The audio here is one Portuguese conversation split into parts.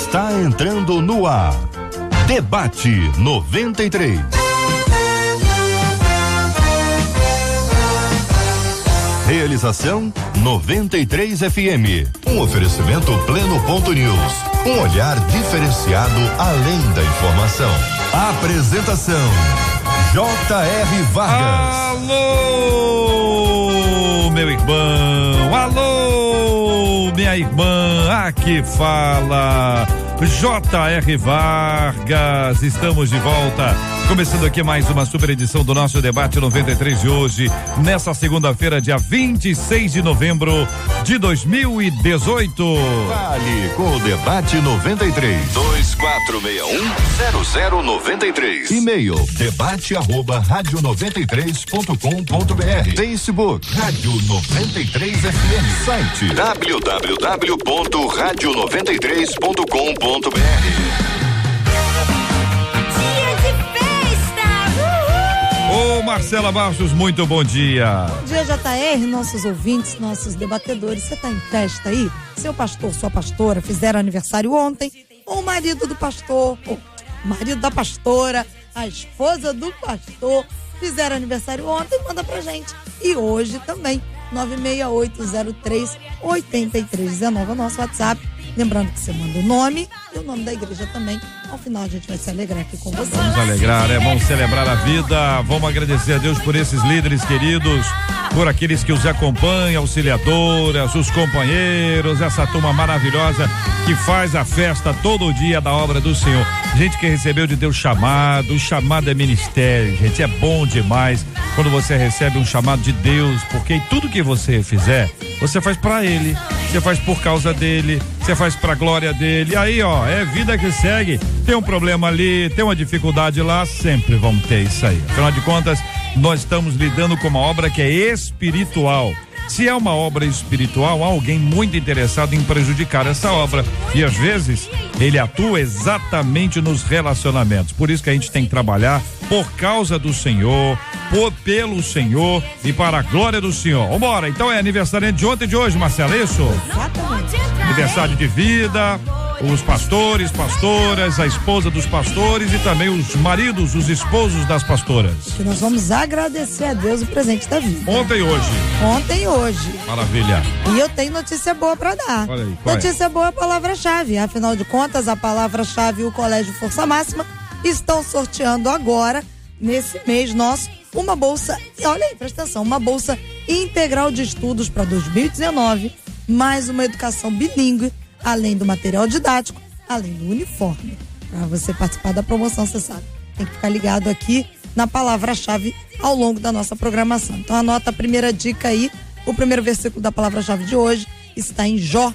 está entrando no ar. Debate 93. Realização 93 FM. Um oferecimento Pleno.news. Um olhar diferenciado além da informação. Apresentação J.R. Vargas. Alô, meu irmão. Alô, minha irmã. Aqui fala J.R. Vargas. Estamos de volta. Começando aqui mais uma super edição do nosso Debate 93 de hoje, nessa segunda-feira, dia 26 de novembro de 2018. Fale com o Debate 93. 2461-0093. E-mail debate@radio93.com.br. Facebook Rádio 93 FM. Site www.radio93.com.br. Ô Marcela Bastos, muito bom dia. Bom dia, JR, nossos ouvintes, nossos debatedores. Você tá em festa aí? Seu pastor, sua pastora fizeram aniversário ontem, ou o marido do pastor, ou o marido da pastora, a esposa do pastor fizeram aniversário ontem, manda pra gente. E hoje também, 96803-8319 é o nosso WhatsApp. Lembrando que você manda o nome e o nome da igreja também. Ao final a gente vai se alegrar aqui com você. Vamos alegrar, vamos celebrar a vida. Vamos agradecer a Deus por esses líderes queridos, por aqueles que os acompanham, auxiliadoras, os companheiros, essa turma maravilhosa que faz a festa todo dia da obra do Senhor. Gente que recebeu de Deus chamado, o chamado é ministério, gente, é bom demais quando você recebe um chamado de Deus, porque tudo que você fizer, você faz pra Ele, você faz por causa dele, você faz pra glória dele. E aí, ó, é vida que segue. Tem um problema ali, tem uma dificuldade lá, sempre vamos ter isso aí. Afinal de contas, nós estamos lidando com uma obra que é espiritual. Se é uma obra espiritual, há alguém muito interessado em prejudicar essa obra. E às vezes, ele atua exatamente nos relacionamentos. Por isso que a gente tem que trabalhar por causa do Senhor, pelo Senhor e para a glória do Senhor. Vambora, então é aniversário de ontem e de hoje, Marcela, é isso? Exatamente. Aniversário de vida, os pastores, pastoras, a esposa dos pastores e também os maridos, os esposos das pastoras. Que nós vamos agradecer a Deus o presente da vida. Ontem e hoje. Ontem e hoje. Maravilha. E eu tenho notícia boa pra dar. Olha aí, notícia boa é a palavra-chave. Afinal de contas, a palavra-chave e o Colégio Força Máxima estão sorteando agora, nesse mês nosso, uma bolsa, olha aí, presta atenção, uma bolsa integral de estudos para 2019, mais uma educação bilíngue, além do material didático, além do uniforme. Para você participar da promoção, você sabe, tem que ficar ligado aqui na palavra-chave ao longo da nossa programação. Então anota a primeira dica aí, o primeiro versículo da palavra-chave de hoje está em Jó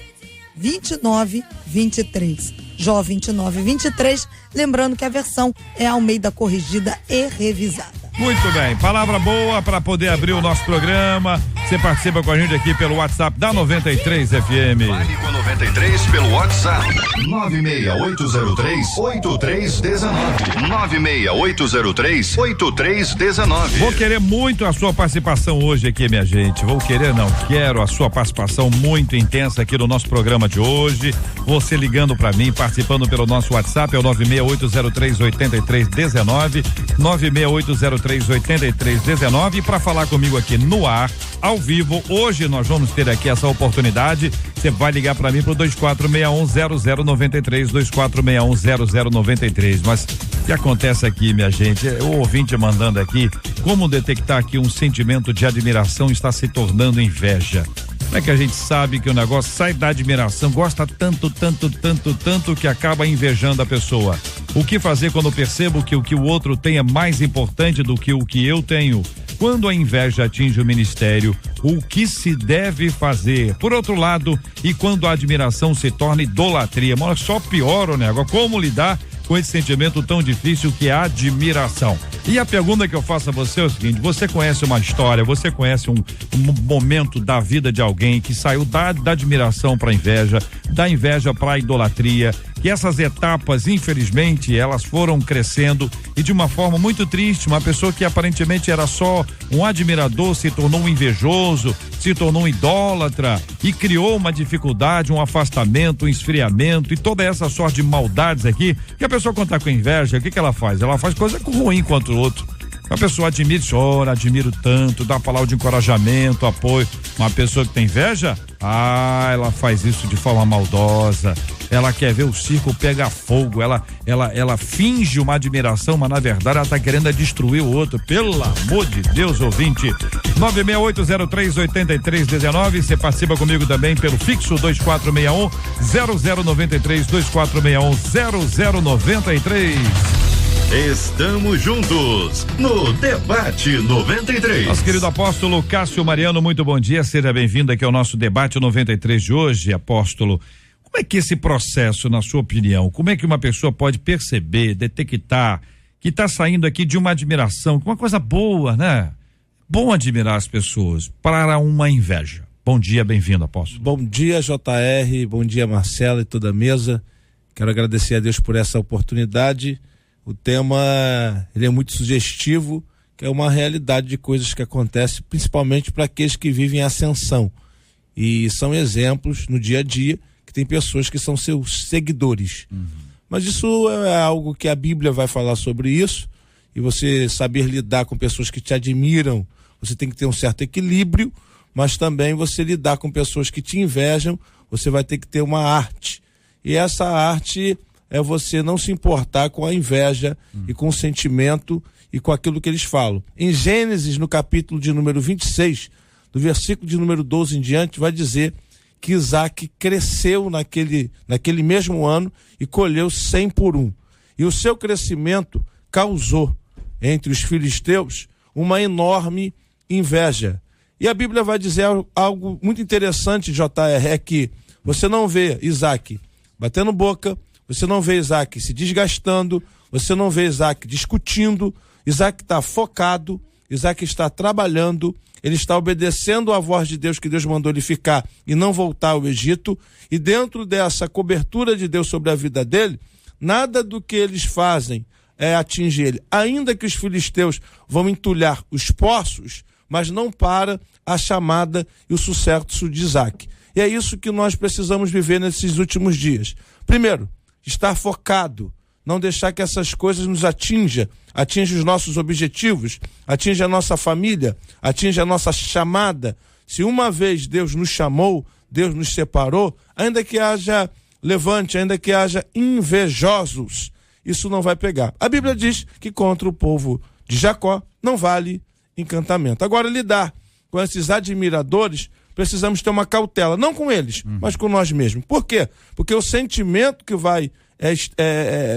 29:23. Jó 29:23, lembrando que a versão é Almeida corrigida e revisada. Muito bem, palavra boa para poder abrir o nosso programa. Você participa com a gente aqui pelo WhatsApp da 93 FM. Fale com a 93 pelo WhatsApp 96803-8319. 96803-8319. Vou querer muito a sua participação hoje aqui, minha gente. Vou querer, não quero a sua participação muito intensa aqui no nosso programa de hoje. Você ligando para mim, participando pelo nosso WhatsApp, é o 96803-8319. 96803-8319. E para falar comigo aqui no ar, ao vivo, hoje nós vamos ter aqui essa oportunidade. Você vai ligar para mim pro 2461-0093, 2461-0093. Mas o que acontece aqui, minha gente, o ouvinte mandando aqui, como detectar aqui um sentimento de admiração está se tornando inveja. Como é que a gente sabe que o negócio sai da admiração, gosta tanto que acaba invejando a pessoa? O que fazer quando percebo que o que o outro tem é mais importante do que o que eu tenho? Quando a inveja atinge o ministério, o que se deve fazer? Por outro lado, e quando a admiração se torna idolatria? Mas só piora o negócio. Como lidar com esse sentimento tão difícil que é a admiração? E a pergunta que eu faço a você é o seguinte: você conhece uma história, você conhece um momento da vida de alguém que saiu da admiração para a inveja, da inveja para a idolatria, que essas etapas, infelizmente, elas foram crescendo e de uma forma muito triste, uma pessoa que aparentemente era só um admirador se tornou um invejoso, se tornou um idólatra e criou uma dificuldade, um afastamento, um esfriamento e toda essa sorte de maldades aqui, que a pessoa quando tá com inveja, o que ela faz? Ela faz coisa ruim quanto o outro. A pessoa admira, chora, admiro tanto, dá uma palavra de encorajamento, apoio. Uma pessoa que tem inveja, ela faz isso de forma maldosa. Ela quer ver o circo pegar fogo, ela finge uma admiração, mas na verdade ela tá querendo destruir o outro. Pelo amor de Deus, ouvinte. 968038319, você participa comigo também pelo fixo 2461-0093, 2461-0093. Estamos juntos no Debate 93. Nosso querido apóstolo Cássio Mariano, muito bom dia, seja bem-vindo aqui ao nosso Debate 93 de hoje, apóstolo. Como é que esse processo, na sua opinião, como é que uma pessoa pode perceber, detectar que está saindo aqui de uma admiração, uma coisa boa, né? Bom admirar as pessoas para uma inveja. Bom dia, bem-vindo, apóstolo. Bom dia, JR, bom dia, Marcela e toda a mesa. Quero agradecer a Deus por essa oportunidade. O tema, ele é muito sugestivo, que é uma realidade de coisas que acontecem, principalmente para aqueles que vivem em ascensão. E são exemplos no dia a dia, que tem pessoas que são seus seguidores. Mas isso é algo que a Bíblia vai falar sobre isso, e você saber lidar com pessoas que te admiram, você tem que ter um certo equilíbrio, mas também você lidar com pessoas que te invejam, você vai ter que ter uma arte. E essa arte é você não se importar com a inveja e com o sentimento e com aquilo que eles falam. Em Gênesis, no capítulo de número 26, do versículo de número 12 em diante, vai dizer que Isaac cresceu naquele mesmo ano e colheu 100 por 1. E o seu crescimento causou entre os filisteus uma enorme inveja. E a Bíblia vai dizer algo muito interessante, JR, é que você não vê Isaac batendo boca, você não vê Isaac se desgastando, você não vê Isaac discutindo. Isaac está focado, Isaac está trabalhando, ele está obedecendo à voz de Deus, que Deus mandou ele ficar e não voltar ao Egito. E dentro dessa cobertura de Deus sobre a vida dele, nada do que eles fazem atinge ele. Ainda que os filisteus vão entulhar os poços, mas não para a chamada e o sucesso de Isaac. E é isso que nós precisamos viver nesses últimos dias. Primeiro, estar focado, não deixar que essas coisas nos atinja os nossos objetivos, atinja a nossa família, atinja a nossa chamada. Se uma vez Deus nos chamou, Deus nos separou, ainda que haja levante, ainda que haja invejosos, isso não vai pegar. A Bíblia diz que contra o povo de Jacó não vale encantamento. Agora, lidar com esses admiradores, precisamos ter uma cautela, não com eles, mas com nós mesmos. Por quê? Porque o sentimento que vai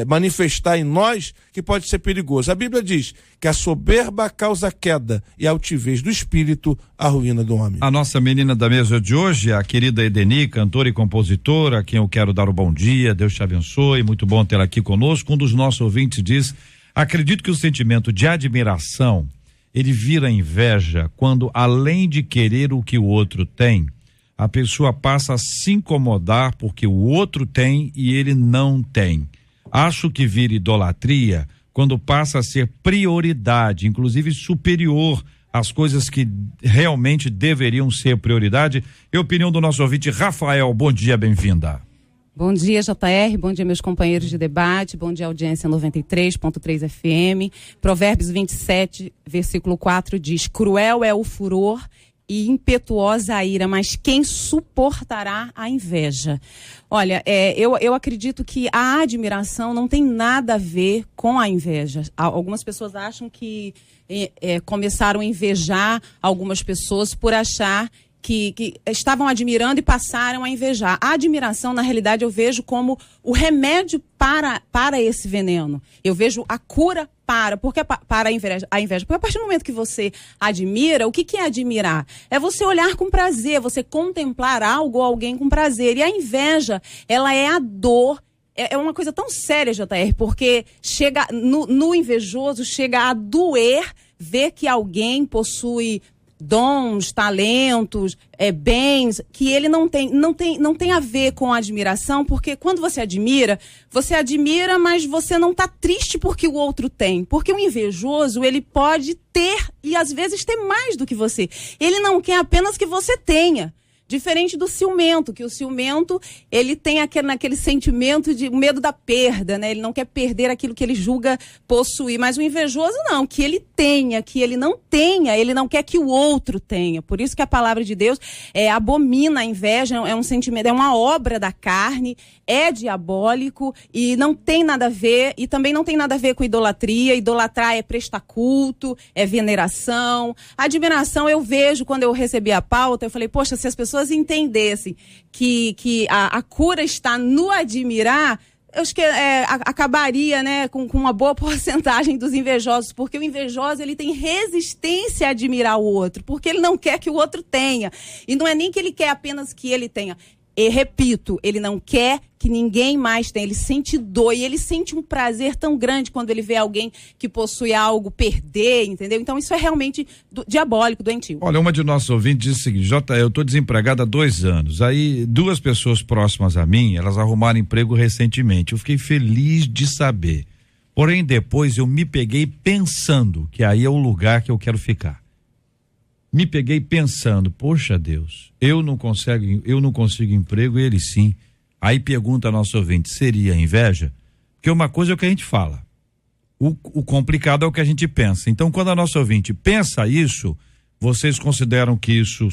manifestar em nós, que pode ser perigoso. A Bíblia diz que a soberba causa queda e a altivez do espírito a ruína do homem. A nossa menina da mesa de hoje, a querida Edeni, cantora e compositora, a quem eu quero dar o bom dia, Deus te abençoe, muito bom tê-la aqui conosco. Um dos nossos ouvintes diz: acredito que o sentimento de admiração, ele vira inveja quando, além de querer o que o outro tem, a pessoa passa a se incomodar porque o outro tem e ele não tem. Acho que vira idolatria quando passa a ser prioridade, inclusive superior às coisas que realmente deveriam ser prioridade. É a opinião do nosso ouvinte Rafael. Bom dia, bem-vinda. Bom dia, JR, bom dia, meus companheiros de debate, bom dia, audiência 93.3 FM. Provérbios 27, versículo 4 diz: cruel é o furor e impetuosa a ira, mas quem suportará a inveja? Olha, eu acredito que a admiração não tem nada a ver com a inveja. Algumas pessoas acham que começaram a invejar algumas pessoas por achar que estavam admirando e passaram a invejar. A admiração, na realidade, eu vejo como o remédio para esse veneno. Eu vejo a cura para a inveja. Porque a partir do momento que você admira, o que é admirar? É você olhar com prazer, você contemplar algo ou alguém com prazer. E a inveja, ela é a dor. É uma coisa tão séria, JR, porque chega no invejoso, chega a doer ver que alguém possui dons, talentos, bens, que ele não tem a ver com a admiração, porque quando você admira, mas você não está triste porque o outro tem. Porque o invejoso, ele pode ter, e às vezes ter mais do que você. Ele não quer apenas que você tenha. Diferente do ciumento, que o ciumento, ele tem aquele sentimento de medo da perda, né? Ele não quer perder aquilo que ele julga possuir. Mas o invejoso não, que ele tenha, que ele não tenha, ele não quer que o outro tenha. Por isso que a palavra de Deus abomina a inveja, é um sentimento, é uma obra da carne, é diabólico e não tem nada a ver, e também não tem nada a ver com idolatria. Idolatrar é prestar culto, é veneração. Admiração eu vejo, quando eu recebi a pauta, eu falei, poxa, se as pessoas entendessem que a cura está no admirar, eu acho que acabaria, né, com uma boa porcentagem dos invejosos, porque o invejoso, ele tem resistência a admirar o outro, porque ele não quer que o outro tenha. E não é nem que ele quer apenas que ele tenha. E repito, ele não quer que ninguém mais tenha, ele sente dor, e ele sente um prazer tão grande quando ele vê alguém que possui algo perder, entendeu? Então isso é realmente diabólico, doentio. Olha, uma de nossos ouvintes disse o seguinte: eu estou desempregada há 2 anos, aí 2 pessoas próximas a mim, elas arrumaram emprego recentemente, eu fiquei feliz de saber, porém depois eu me peguei pensando que aí é o lugar que eu quero ficar. Me peguei pensando, poxa Deus, eu não consigo emprego e ele sim. Aí pergunta a nosso ouvinte, seria inveja? Porque uma coisa é o que a gente fala, o complicado é o que a gente pensa. Então, quando a nossa ouvinte pensa isso, vocês consideram que isso,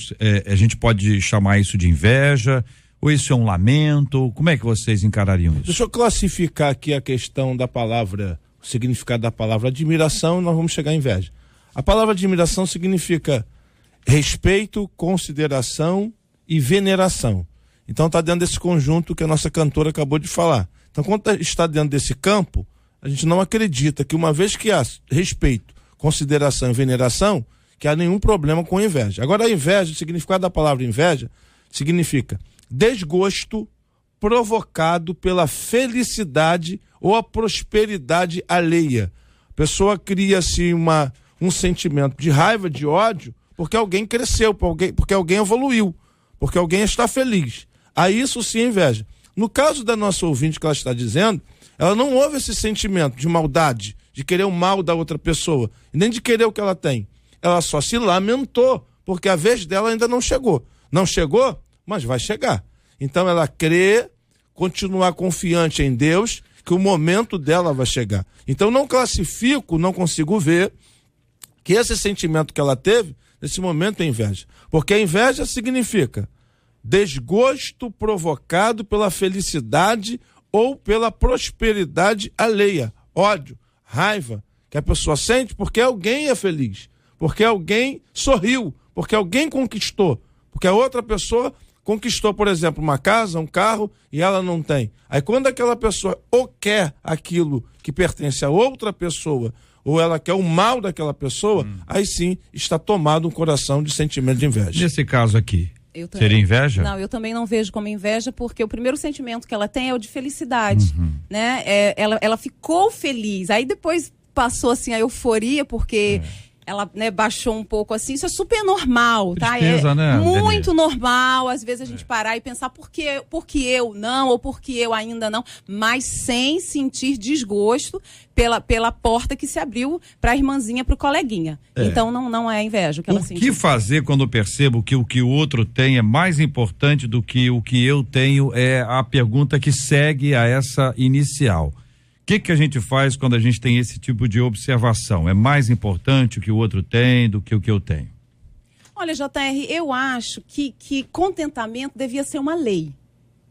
a gente pode chamar isso de inveja, ou isso é um lamento? Como é que vocês encarariam isso? Deixa eu classificar aqui a questão da palavra, o significado da palavra admiração, e nós vamos chegar à inveja. A palavra admiração significa respeito, consideração e veneração. Então está dentro desse conjunto que a nossa cantora acabou de falar. Então, quando está dentro desse campo, a gente não acredita que, uma vez que há respeito, consideração e veneração, que há nenhum problema com inveja. Agora, a inveja, o significado da palavra inveja, significa desgosto provocado pela felicidade ou a prosperidade alheia. A pessoa cria-se um sentimento de raiva, de ódio, porque alguém cresceu, porque alguém evoluiu, porque alguém está feliz. Aí isso sim é inveja. No caso da nossa ouvinte que ela está dizendo, ela não houve esse sentimento de maldade, de querer o mal da outra pessoa, nem de querer o que ela tem. Ela só se lamentou, porque a vez dela ainda não chegou. Não chegou, mas vai chegar. Então ela crê, continuar confiante em Deus, que o momento dela vai chegar. Então não consigo ver que esse sentimento que ela teve, nesse momento é inveja. Porque a inveja significa desgosto provocado pela felicidade ou pela prosperidade alheia. Ódio, raiva, que a pessoa sente porque alguém é feliz, porque alguém sorriu, porque alguém conquistou, porque a outra pessoa conquistou, por exemplo, uma casa, um carro, e ela não tem. Aí quando aquela pessoa ou quer aquilo que pertence a outra pessoa, ou ela quer o mal daquela pessoa, aí sim está tomado um coração de sentimento de inveja. Nesse caso aqui, seria inveja? Não, eu também não vejo como inveja, porque o primeiro sentimento que ela tem é o de felicidade, né? Ela ficou feliz, aí depois passou assim a euforia, porque ela, né, baixou um pouco assim, isso é super normal, tá? Tristeza, né, muito Denise? normal, às vezes a gente parar e pensar por que eu não, ou por que eu ainda não, mas sem sentir desgosto pela porta que se abriu para a irmãzinha, para o coleguinha. Então não é inveja o que ela sentiu. O que fazer quando eu percebo que o que o outro tem é mais importante do que o que eu tenho? É a pergunta que segue a essa inicial. O que a gente faz quando a gente tem esse tipo de observação? É mais importante o que o outro tem do que o que eu tenho? Olha, JR, eu acho que contentamento devia ser uma lei.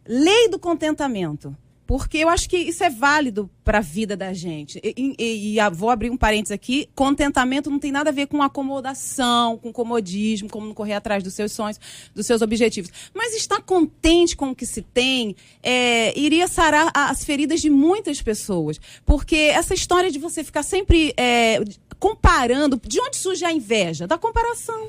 Lei do contentamento. Porque eu acho que isso é válido para a vida da gente. E vou abrir um parênteses aqui, contentamento não tem nada a ver com acomodação, com comodismo, como não correr atrás dos seus sonhos, dos seus objetivos. Mas estar contente com o que se tem iria sarar as feridas de muitas pessoas. Porque essa história de você ficar sempre comparando, de onde surge a inveja? Da comparação.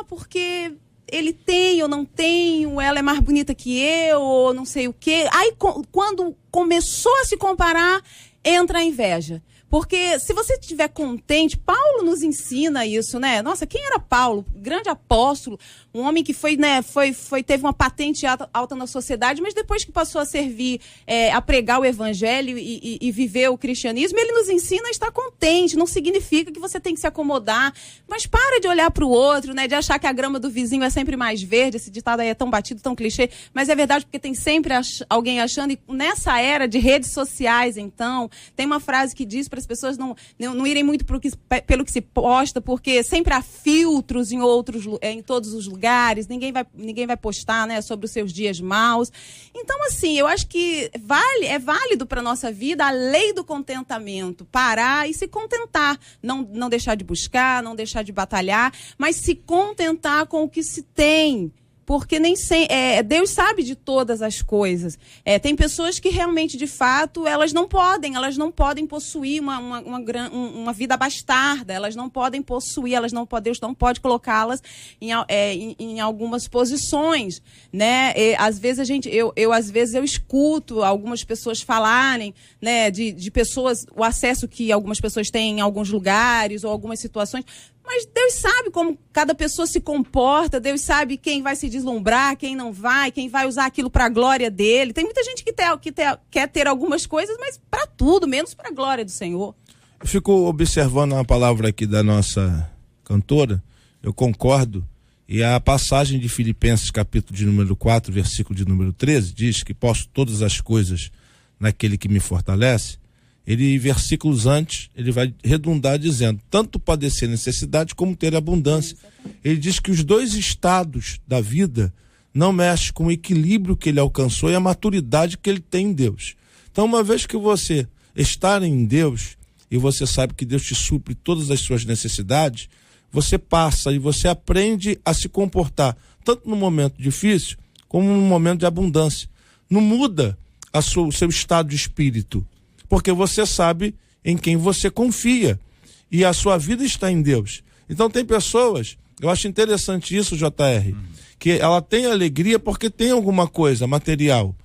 Porque ele tem, eu não tenho, ela é mais bonita que eu, ou não sei o quê. Aí, quando começou a se comparar, entra a inveja. Porque se você estiver contente, Paulo nos ensina isso, né? Nossa, quem era Paulo? Grande apóstolo, um homem que foi, né, teve uma patente alta na sociedade, mas depois que passou a servir, a pregar o evangelho e viver o cristianismo, ele nos ensina a estar contente. Não significa que você tem que se acomodar, mas para de olhar para o outro, né? De achar que a grama do vizinho é sempre mais verde. Esse ditado aí é tão batido, tão clichê, mas é verdade, porque tem sempre alguém achando, e nessa era de redes sociais, então, tem uma frase que diz para as pessoas não irem muito pelo que se posta, porque sempre há filtros em todos os lugares, ninguém vai postar, né, sobre os seus dias maus. Então, assim, eu acho que é válido para nossa vida a lei do contentamento, parar e se contentar, não deixar de buscar, não deixar de batalhar, mas se contentar com o que se tem. Porque nem sempre, Deus sabe de todas as coisas. Tem pessoas que realmente, de fato, elas não podem possuir uma vida bastarda, elas não podem possuir, Deus não pode colocá-las em algumas posições, né? Às vezes eu escuto algumas pessoas falarem, né, de pessoas, o acesso que algumas pessoas têm em alguns lugares ou algumas situações. Mas Deus sabe como cada pessoa se comporta, Deus sabe quem vai se deslumbrar, quem não vai, quem vai usar aquilo para a glória dele. Tem muita gente que quer ter algumas coisas, mas para tudo, menos para a glória do Senhor. Eu fico observando a palavra aqui da nossa cantora, eu concordo, e a passagem de Filipenses, capítulo de número 4, versículo de número 13, diz que posso todas as coisas naquele que me fortalece. Ele, versículos antes, ele vai redundar dizendo, tanto padecer necessidade como ter abundância. Ele diz que os dois estados da vida não mexem com o equilíbrio que ele alcançou e a maturidade que ele tem em Deus. Então, uma vez que você está em Deus e você sabe que Deus te supre todas as suas necessidades, você passa e você aprende a se comportar, tanto no momento difícil como no momento de abundância. Não muda o seu estado de espírito, porque você sabe em quem você confia e a sua vida está em Deus. Então tem pessoas, eu acho interessante isso, JR, que ela tem alegria porque tem alguma coisa material,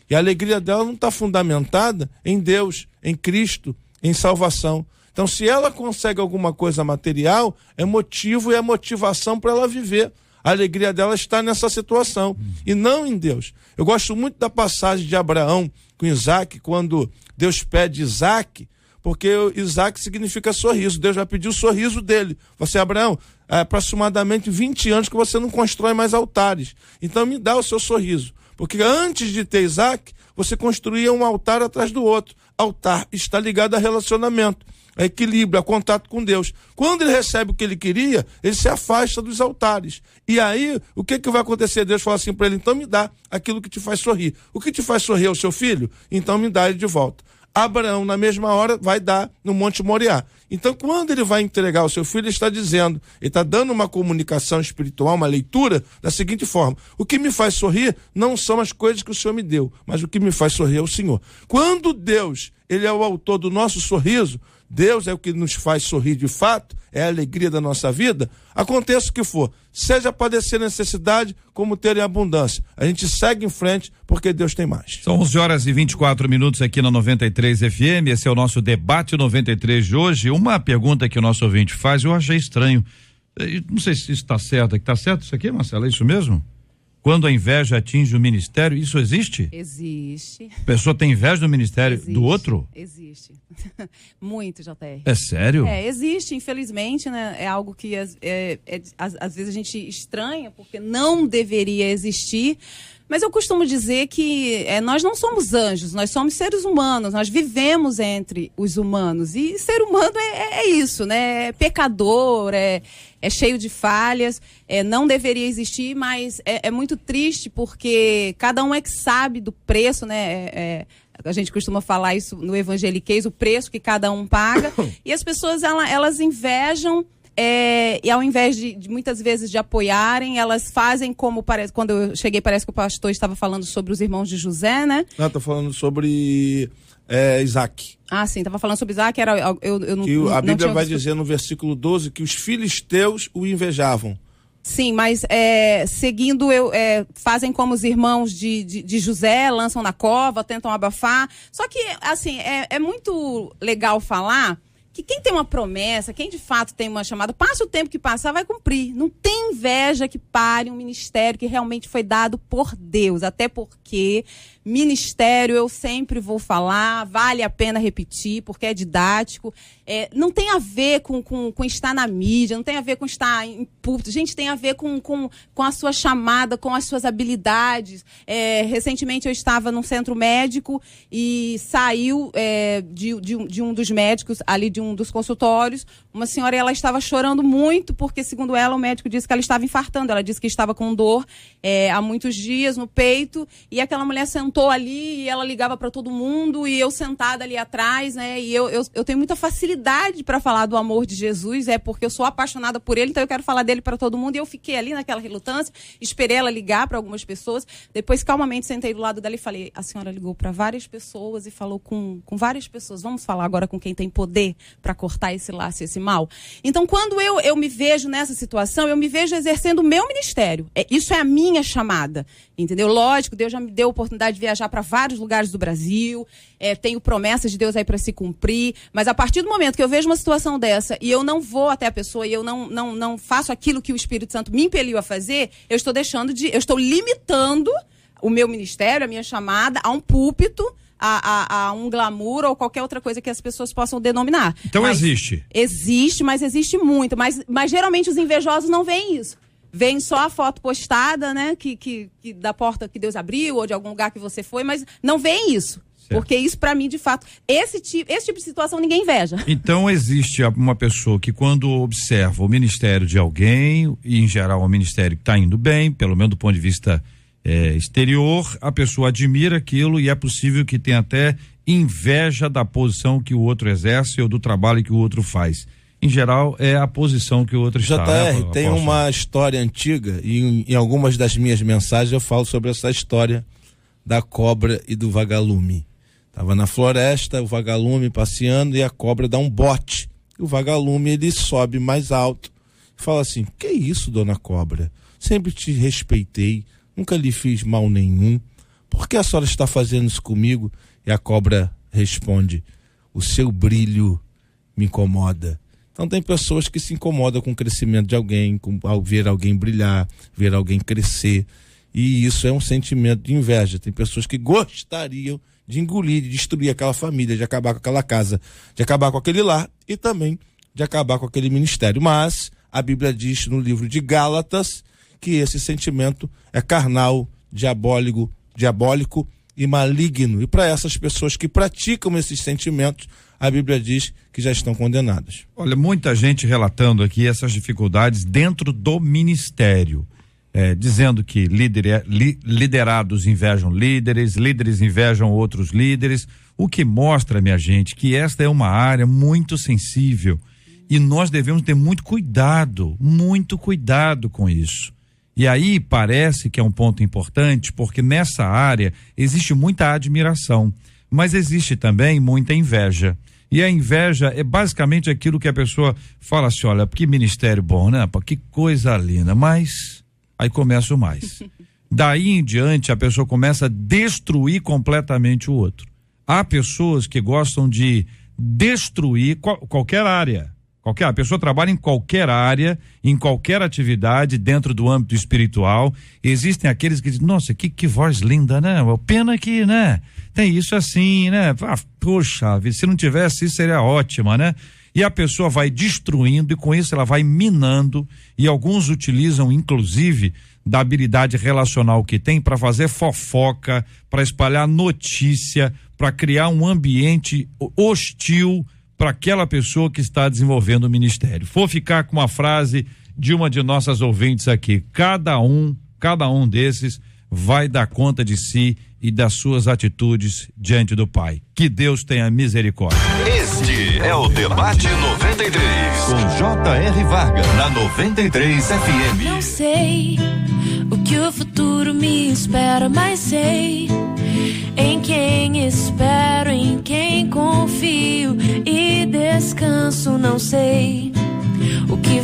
e a alegria dela não está fundamentada em Deus, em Cristo, em salvação. Então se ela consegue alguma coisa material, é motivo e é motivação para ela viver. A alegria dela está nessa situação e não em Deus. Eu gosto muito da passagem de Abraão com Isaac, quando Deus pede Isaac, porque Isaac significa sorriso. Deus vai pedir o sorriso dele. Você, Abraão, aproximadamente 20 anos que você não constrói mais altares. Então me dá o seu sorriso. Porque antes de ter Isaac, você construía um altar atrás do outro. Altar está ligado a relacionamento, a equilíbrio, a contato com Deus. Quando ele recebe o que ele queria, ele se afasta dos altares. E aí, o que vai acontecer? Deus fala assim para ele, então me dá aquilo que te faz sorrir. O que te faz sorrir é o seu filho? Então me dá ele de volta. Abraão, na mesma hora, vai dar no Monte Moriá. Então, quando ele vai entregar o seu filho, ele está dizendo, ele está dando uma comunicação espiritual, uma leitura, da seguinte forma: o que me faz sorrir não são as coisas que o Senhor me deu, mas o que me faz sorrir é o Senhor. Quando Deus, ele é o autor do nosso sorriso, Deus é o que nos faz sorrir de fato, é a alegria da nossa vida, aconteça o que for, seja padecer necessidade, como ter em abundância. A gente segue em frente, porque Deus tem mais. São 11h24 aqui na 93 FM, esse é o nosso debate 93 de hoje. Uma pergunta que o nosso ouvinte faz, eu achei estranho, não sei se isso está certo, está certo isso aqui, Marcela, é isso mesmo? Quando a inveja atinge o ministério, isso existe? Existe. A pessoa tem inveja do ministério do outro? Existe. Muito, JR. É sério? Existe, infelizmente, né? É algo que às vezes a gente estranha, porque não deveria existir. Mas eu costumo dizer que nós não somos anjos, nós somos seres humanos, nós vivemos entre os humanos. E ser humano é isso, né? É pecador, é cheio de falhas, não deveria existir, mas é muito triste porque cada um é que sabe do preço, né? A gente costuma falar isso no evangeliquez, o preço que cada um paga. E as pessoas, elas invejam. E ao invés de muitas vezes de apoiarem, elas fazem como parece. Quando eu cheguei, parece que o pastor estava falando sobre os irmãos de José, né? Não, tá falando sobre Isaac. Ah, sim, estava falando sobre Isaac, a Bíblia vai dizer no versículo 12 que os filisteus o invejavam. Sim, mas seguindo, fazem como os irmãos de José, lançam na cova, tentam abafar. Só que, assim, é muito legal falar que quem tem uma promessa, quem de fato tem uma chamada, passa o tempo que passar, vai cumprir. Não tem inveja que pare um ministério que realmente foi dado por Deus. Até porque ministério, eu sempre vou falar, vale a pena repetir, porque é didático. Não tem a ver com estar na mídia, não tem a ver com estar em púlpito. Gente, tem a ver com a sua chamada, com as suas habilidades. Recentemente eu estava num centro médico e saiu de um dos médicos, ali de um dos consultórios, uma senhora, ela estava chorando muito, porque segundo ela, o médico disse que ela estava infartando. Ela disse que estava com dor há muitos dias no peito, e aquela mulher sentou ali e ela ligava para todo mundo, e eu sentada ali atrás, né? E eu tenho muita facilidade para falar do amor de Jesus, porque eu sou apaixonada por ele, então eu quero falar dele para todo mundo. E eu fiquei ali naquela relutância, esperei ela ligar para algumas pessoas, depois calmamente sentei do lado dela e falei: a senhora ligou para várias pessoas e falou com várias pessoas, vamos falar agora com quem tem poder para cortar esse laço, esse mal. Então, quando eu me vejo nessa situação, eu me vejo exercendo o meu ministério. Isso é a minha chamada, entendeu? Lógico, Deus já me deu a oportunidade de viajar para vários lugares do Brasil, tenho promessas de Deus aí para se cumprir, mas a partir do momento que eu vejo uma situação dessa e eu não vou até a pessoa e eu não faço aquilo que o Espírito Santo me impeliu a fazer, eu estou limitando o meu ministério, a minha chamada, a um púlpito, a um glamour ou qualquer outra coisa que as pessoas possam denominar. Então existe. Existe, mas existe muito. Mas geralmente os invejosos não veem isso. Veem só a foto postada, né? Que da porta que Deus abriu ou de algum lugar que você foi, mas não veem isso. Certo. Porque isso, pra mim, de fato, esse tipo de situação ninguém inveja. Então existe uma pessoa que, quando observa o ministério de alguém, e em geral o ministério que está indo bem, pelo menos do ponto de vista exterior, a pessoa admira aquilo e é possível que tenha até inveja da posição que o outro exerce ou do trabalho que o outro faz. Em geral, é a posição que o outro está. JR, tem uma história antiga e em algumas das minhas mensagens eu falo sobre essa história da cobra e do vagalume. Estava na floresta, o vagalume passeando e a cobra dá um bote. E o vagalume, ele sobe mais alto e fala assim: que isso, dona cobra? Sempre te respeitei, nunca lhe fiz mal nenhum. Por que a senhora está fazendo isso comigo? E a cobra responde: o seu brilho me incomoda. Então tem pessoas que se incomodam com o crescimento de alguém, ao ver alguém brilhar, ver alguém crescer. E isso é um sentimento de inveja. Tem pessoas que gostariam de engolir, de destruir aquela família, de acabar com aquela casa, de acabar com aquele lar e também de acabar com aquele ministério. Mas a Bíblia diz no livro de Gálatas que esse sentimento é carnal, diabólico e maligno. E para essas pessoas que praticam esses sentimentos, a Bíblia diz que já estão condenadas. Olha, muita gente relatando aqui essas dificuldades dentro do ministério, dizendo que liderados invejam líderes invejam outros líderes, o que mostra, minha gente, que esta é uma área muito sensível e nós devemos ter muito cuidado com isso. E aí parece que é um ponto importante, porque nessa área existe muita admiração, mas existe também muita inveja. E a inveja é basicamente aquilo que a pessoa fala assim: olha, que ministério bom, né? Que coisa linda, mas aí começa o mais. Daí em diante a pessoa começa a destruir completamente o outro. Há pessoas que gostam de destruir qualquer área. A pessoa trabalha em qualquer área, em qualquer atividade dentro do âmbito espiritual. Existem aqueles que dizem: nossa, que voz linda, né? Pena que, né? Tem isso assim, né? Poxa, se não tivesse isso seria ótima, né? E a pessoa vai destruindo e com isso ela vai minando, e alguns utilizam inclusive da habilidade relacional que tem para fazer fofoca, para espalhar notícia, para criar um ambiente hostil para aquela pessoa que está desenvolvendo o ministério. Vou ficar com uma frase de uma de nossas ouvintes aqui: cada um desses vai dar conta de si e das suas atitudes diante do Pai. Que Deus tenha misericórdia. Este é o Debate 93, com J.R. Vargas, na 93 FM. Não sei o que o futuro me espera, mas sei em quem espero, em quem confio e descanso. Não sei o que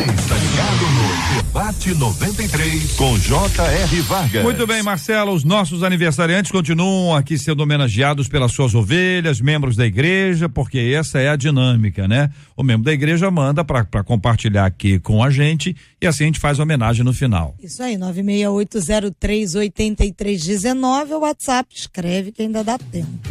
Você está ligado no Debate 93 com J.R. Vargas. Muito bem, Marcelo, os nossos aniversariantes continuam aqui sendo homenageados pelas suas ovelhas, membros da igreja, porque essa é a dinâmica, né? O membro da igreja manda para compartilhar aqui com a gente e assim a gente faz homenagem no final. Isso aí, 968038319 é o WhatsApp, escreve que ainda dá tempo.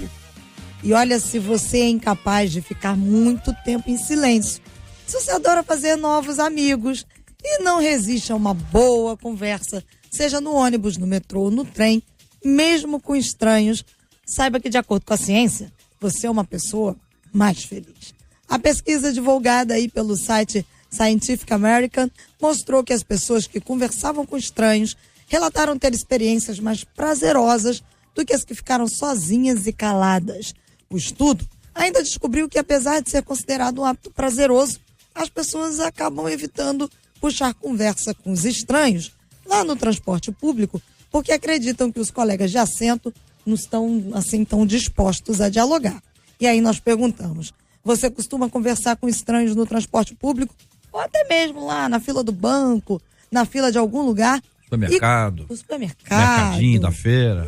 E olha, se você é incapaz de ficar muito tempo em silêncio, se você adora fazer novos amigos e não resiste a uma boa conversa, seja no ônibus, no metrô ou no trem, mesmo com estranhos, saiba que, de acordo com a ciência, você é uma pessoa mais feliz. A pesquisa divulgada aí pelo site Scientific American mostrou que as pessoas que conversavam com estranhos relataram ter experiências mais prazerosas do que as que ficaram sozinhas e caladas. O estudo ainda descobriu que, apesar de ser considerado um hábito prazeroso, as pessoas acabam evitando puxar conversa com os estranhos lá no transporte público, porque acreditam que os colegas de assento não estão assim tão dispostos a dialogar. E aí nós perguntamos: você costuma conversar com estranhos no transporte público? Ou até mesmo lá na fila do banco, na fila de algum lugar? Supermercado. O supermercado. Mercadinho da feira.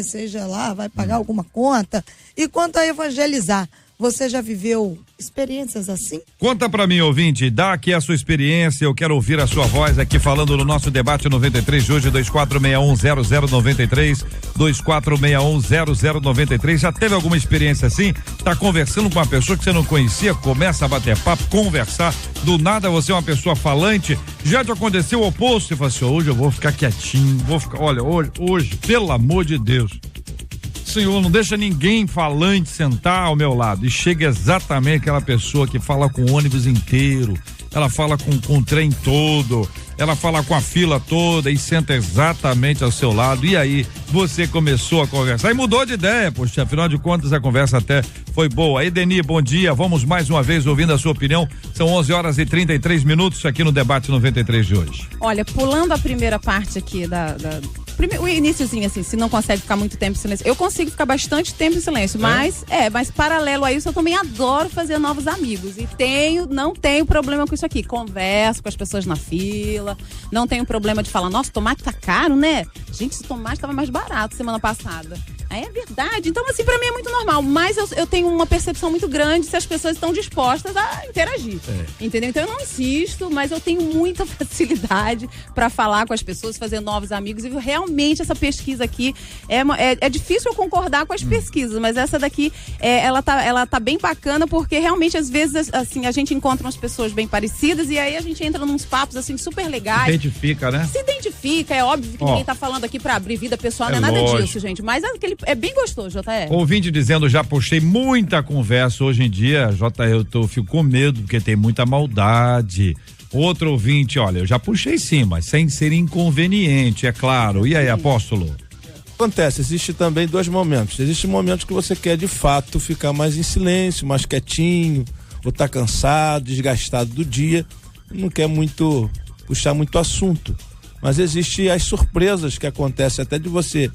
Seja lá, vai pagar alguma conta. E quanto a evangelizar, você já viveu experiências assim? Conta pra mim, ouvinte, dá aqui a sua experiência, eu quero ouvir a sua voz aqui falando no nosso debate 93 de hoje, 24610093, 24610093. Já teve alguma experiência assim? Tá conversando com uma pessoa que você não conhecia, começa a bater papo, conversar, do nada você é uma pessoa falante. Já te aconteceu o oposto? Você fala assim: hoje eu vou ficar quietinho, vou ficar, olha, hoje, pelo amor de Deus, Senhor, não deixa ninguém falante sentar ao meu lado. E chega exatamente aquela pessoa que fala com o ônibus inteiro, ela fala com o trem todo, ela fala com a fila toda e senta exatamente ao seu lado. E aí, você começou a conversar e mudou de ideia, poxa, afinal de contas a conversa até foi boa. Edeni, bom dia, vamos mais uma vez ouvindo a sua opinião. São 11h33 aqui no Debate 93 de hoje. Olha, pulando a primeira parte aqui o iniciozinho, assim, se não consegue ficar muito tempo em silêncio. Eu consigo ficar bastante tempo em silêncio, mas paralelo a isso, eu também adoro fazer novos amigos. E não tenho problema com isso aqui. Converso com as pessoas na fila, não tenho problema de falar: nossa, tomate tá caro, né? Gente, esse tomate tava mais barato semana passada. Aí é verdade. Então, assim, pra mim é muito normal. Mas eu tenho uma percepção muito grande se as pessoas estão dispostas a interagir. Entendeu? Então eu não insisto, mas eu tenho muita facilidade pra falar com as pessoas, fazer novos amigos. E realmente essa pesquisa aqui é difícil eu concordar com as pesquisas, mas essa daqui ela tá bem bacana, porque realmente às vezes assim a gente encontra umas pessoas bem parecidas e aí a gente entra nos papos assim super legais. Se identifica, né? Se identifica, é óbvio que ninguém tá falando aqui pra abrir vida pessoal, não é nada disso, gente, mas é bem gostoso, JR. Ouvinte dizendo: já puxei muita conversa hoje em dia, JR, eu fico com medo porque tem muita maldade. Outro ouvinte: olha, eu já puxei sim, mas sem ser inconveniente, é claro. E aí, apóstolo? Acontece, existe também dois momentos. Existe momentos que você quer de fato ficar mais em silêncio, mais quietinho, ou tá cansado, desgastado do dia, não quer muito puxar muito assunto. Mas existe as surpresas que acontecem até de você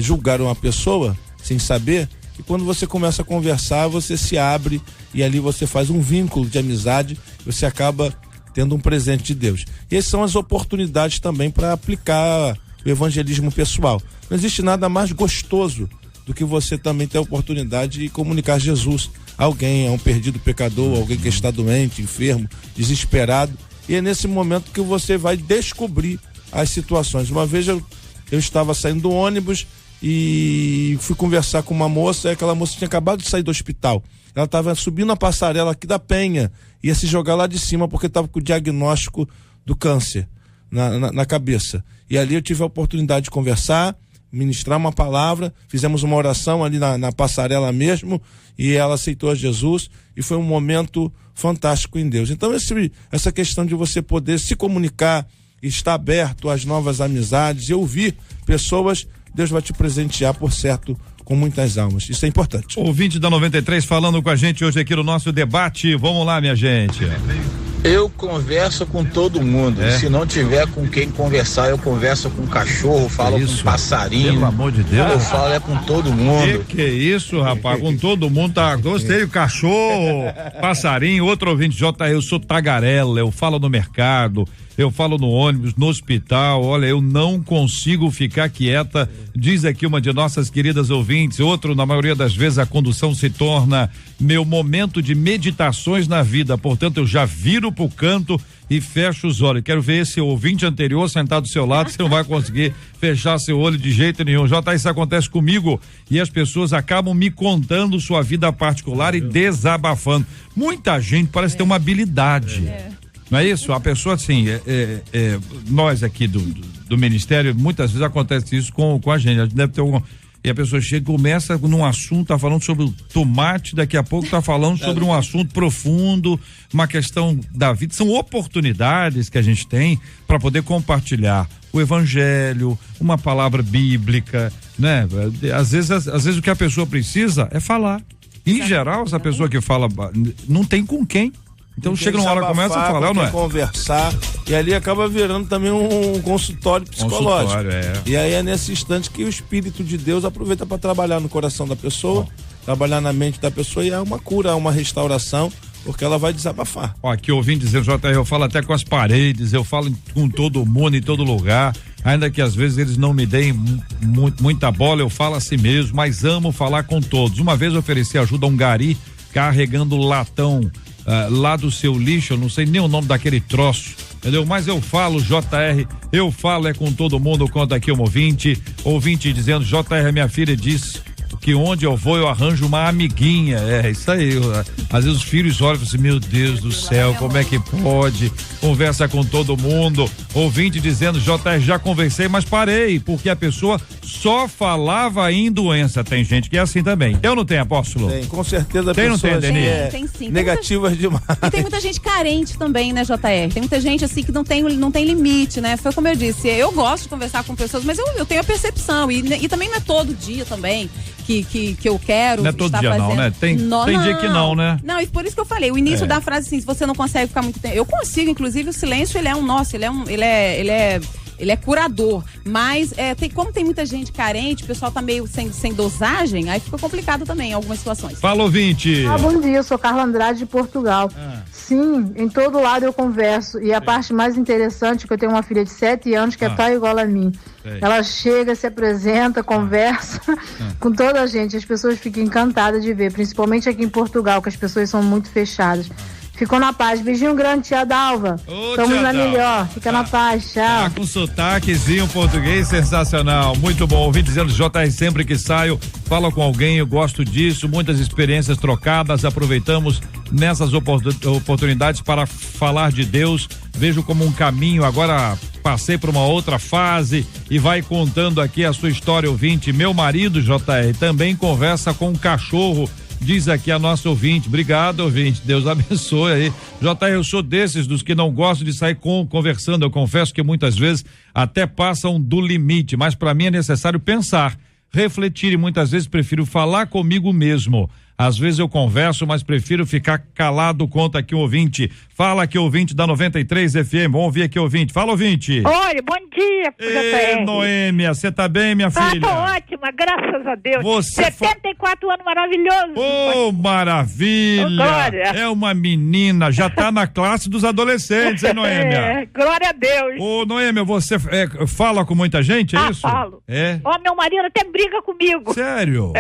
julgar uma pessoa sem saber, e quando você começa a conversar, você se abre e ali você faz um vínculo de amizade, você acaba tendo um presente de Deus. E essas são as oportunidades também para aplicar o evangelismo pessoal. Não existe nada mais gostoso do que você também ter a oportunidade de comunicar Jesus a alguém, a um perdido pecador, alguém que está doente, enfermo, desesperado. E é nesse momento que você vai descobrir as situações. Uma vez eu estava saindo do ônibus e fui conversar com uma moça, e aquela moça tinha acabado de sair do hospital. Ela estava subindo a passarela aqui da Penha, ia se jogar lá de cima porque estava com o diagnóstico do câncer na cabeça. E ali eu tive a oportunidade de conversar, ministrar uma palavra, fizemos uma oração ali na passarela mesmo, e ela aceitou a Jesus, e foi um momento fantástico em Deus. Então essa questão de você poder se comunicar, estar aberto às novas amizades e ouvir pessoas que Deus vai te presentear, por certo, com muitas almas. Isso é importante. Ouvinte da 93 falando com a gente hoje aqui no nosso debate. Vamos lá, minha gente. Eu converso com todo mundo. Se não tiver com quem conversar, eu converso com cachorro, falo com passarinho. Pelo amor de Deus. Eu falo com todo mundo. Que isso, rapaz? Com todo mundo, tá? Gostei, cachorro, passarinho. Outro ouvinte, eu sou tagarela, eu falo no mercado, eu falo no ônibus, no hospital. Olha, eu não consigo ficar quieta, diz aqui uma de nossas queridas ouvintes. Outro, na maioria das vezes, a condução se torna meu momento de meditações na vida, portanto eu já viro pro canto e fecho os olhos. Quero ver esse ouvinte anterior sentado do seu lado, você não vai conseguir fechar seu olho de jeito nenhum. Isso acontece comigo e as pessoas acabam me contando sua vida particular e desabafando. Muita gente parece ter uma habilidade. Não é isso? A pessoa, assim, nós aqui do Ministério, muitas vezes acontece isso com a gente. A gente deve ter alguma. E a pessoa chega e começa num assunto, tá falando sobre o tomate, daqui a pouco tá falando sobre um assunto profundo, uma questão da vida. São oportunidades que a gente tem para poder compartilhar o evangelho, uma palavra bíblica, né? Às vezes o que a pessoa precisa é falar. Em geral, essa pessoa que fala não tem com quem. Então chega numa hora, começa a falar, não é? Conversar, e ali acaba virando também um consultório psicológico. E aí é nesse instante que o Espírito de Deus aproveita para trabalhar no coração da pessoa, trabalhar na mente da pessoa, e é uma cura, uma restauração, porque ela vai desabafar. Aqui ouvindo dizer, eu falo até com as paredes, eu falo com todo mundo, em todo lugar, ainda que às vezes eles não me deem muita bola, eu falo assim mesmo, mas amo falar com todos. Uma vez eu ofereci ajuda a um gari carregando latão lá do seu lixo, eu não sei nem o nome daquele troço, entendeu? Mas eu falo, JR, eu falo com todo mundo. Conta aqui um ouvinte dizendo, JR, minha filha disse que onde eu vou eu arranjo uma amiguinha. Isso aí. Às vezes os filhos olham e falam assim, meu Deus do céu, como é que pode? Conversa com todo mundo. Ouvinte dizendo, JR, já conversei, mas parei, porque a pessoa só falava em doença. Tem gente que é assim também. Eu não tenho, apóstolo? Tem, com certeza. Tem, não tem, Denise? Tem sim. Negativas demais. E tem muita gente carente também, né, JR? Tem muita gente assim que não tem limite, né? Foi como eu disse, eu gosto de conversar com pessoas, mas eu tenho a percepção, e também não é todo dia também que eu quero. Não é todo dia fazendo. Não, né? Tem dia que não, né? Não, e por isso que eu falei, o início da frase assim, se você não consegue ficar muito tempo, eu consigo, inclusive o silêncio, ele é curador, mas como tem muita gente carente, o pessoal tá meio sem dosagem, aí fica complicado também em algumas situações. Fala, ouvinte. Bom dia, eu sou Carla Andrade de Portugal. Sim, em todo lado eu converso, e a parte mais interessante é que eu tenho uma filha de 7 anos que é tal igual a mim. Ela chega, se apresenta, conversa com toda a gente, as pessoas ficam encantadas de ver, principalmente aqui em Portugal, que as pessoas são muito fechadas. Ficou na paz. Beijinho grande, tia Dalva. Estamos na melhor. Fica na paz. Tchau. Com sotaquezinho português sensacional. Muito bom. Ouvi dizendo, JR, sempre que saio, fala com alguém, eu gosto disso. Muitas experiências trocadas. Aproveitamos nessas oportunidades para falar de Deus. Vejo como um caminho. Agora passei por uma outra fase e vai contando aqui a sua história, ouvinte. Meu marido, JR, também conversa com um cachorro. Diz aqui a nossa ouvinte. Obrigado, ouvinte. Deus abençoe aí. JR, eu sou desses dos que não gostam de sair conversando. Eu confesso que muitas vezes até passam do limite, mas para mim é necessário pensar, refletir, e muitas vezes prefiro falar comigo mesmo. Às vezes eu converso, mas prefiro ficar calado. Conta aqui o ouvinte. Fala aqui, ouvinte da 93 FM. Vamos ouvir aqui, ouvinte. Fala, ouvinte. Oi, bom dia, JR. Noêmia, você tá bem, minha filha? Tô ótima, graças a Deus. Você 74 anos, maravilhoso. Oh, maravilha. Glória. É uma menina, já tá na classe dos adolescentes, hein, Noêmia? Glória a Deus. Ô, Noêmia, você fala com muita gente, é isso? Falo. Meu marido até briga comigo. Sério?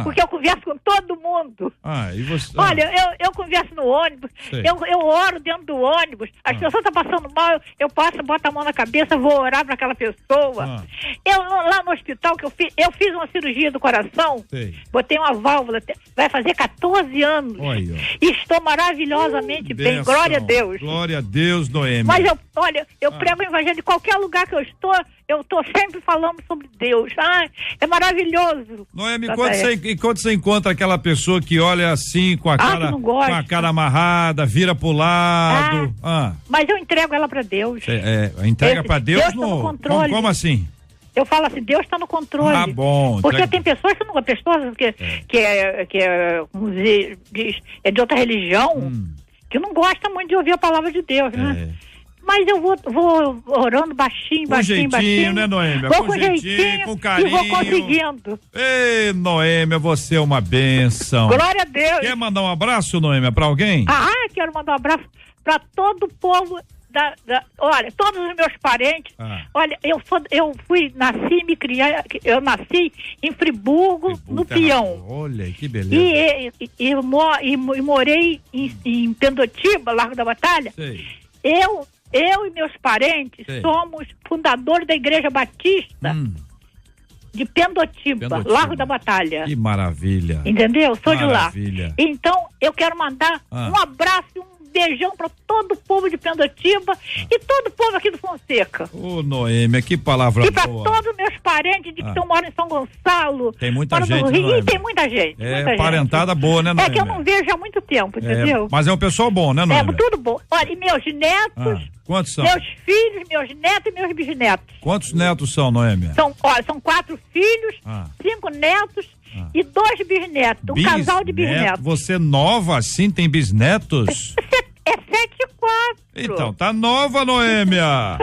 Porque eu converso com todo mundo. E você? Olha, eu converso no ônibus, eu oro dentro do ônibus, as pessoas estão passando mal, eu passo, boto a mão na cabeça, vou orar para aquela pessoa. Lá no hospital que eu fiz uma cirurgia do coração, botei uma válvula, vai fazer 14 anos. E estou maravilhosamente bem, glória a Deus. Glória a Deus, Noêmia. Mas eu prego o evangelho em qualquer lugar que eu estou sempre falando sobre Deus. É maravilhoso. Noêmia, quando você encontra aquela pessoa que olha assim com a cara amarrada, vira pro lado. Mas eu entrego ela para Deus. Entrega para Deus no controle. Como assim? Eu falo assim, Deus está no controle. Ah, bom. Porque tem pessoas que vamos dizer, é de outra religião, que não gosta muito de ouvir a palavra de Deus, né? Mas eu vou orando baixinho, baixinho. Né, Noêmia? Vou com jeitinho, com carinho. E vou conseguindo. Ei, Noêmia, você é uma bênção. Glória a Deus. Quer mandar um abraço, Noêmia, pra alguém? Quero mandar um abraço pra todo o povo olha, todos os meus parentes. Olha, eu nasci e me criei, eu nasci em Friburgo, no Peão. Olha, que beleza. E morei em Pendotiba, Largo da Batalha. Sei. Eu e meus parentes somos fundadores da Igreja Batista de Pendotiba, Largo da Batalha. Que maravilha. Entendeu? Sou maravilha. De lá. Então, eu quero mandar um abraço e um beijão para todo o povo de Pendotiba e todo o povo aqui do Fonseca. Ô, Noêmia, que palavra boa. E para todos os meus parentes que moram em São Gonçalo. Tem muita gente, Rio, tem muita gente. Parentada boa, né, Noêmia? É que eu não vejo há muito tempo, entendeu? Mas é um pessoal bom, né, Noêmia? Tudo bom. Olha, e meus netos, quantos são? Meus filhos, meus netos e meus bisnetos. Quantos netos são, Noêmia? São 4 filhos, 5 netos e 2 bisnetos. Um casal de bisnetos. Você nova assim, tem bisnetos? É 7 e 4. Então, tá nova, Noêmia.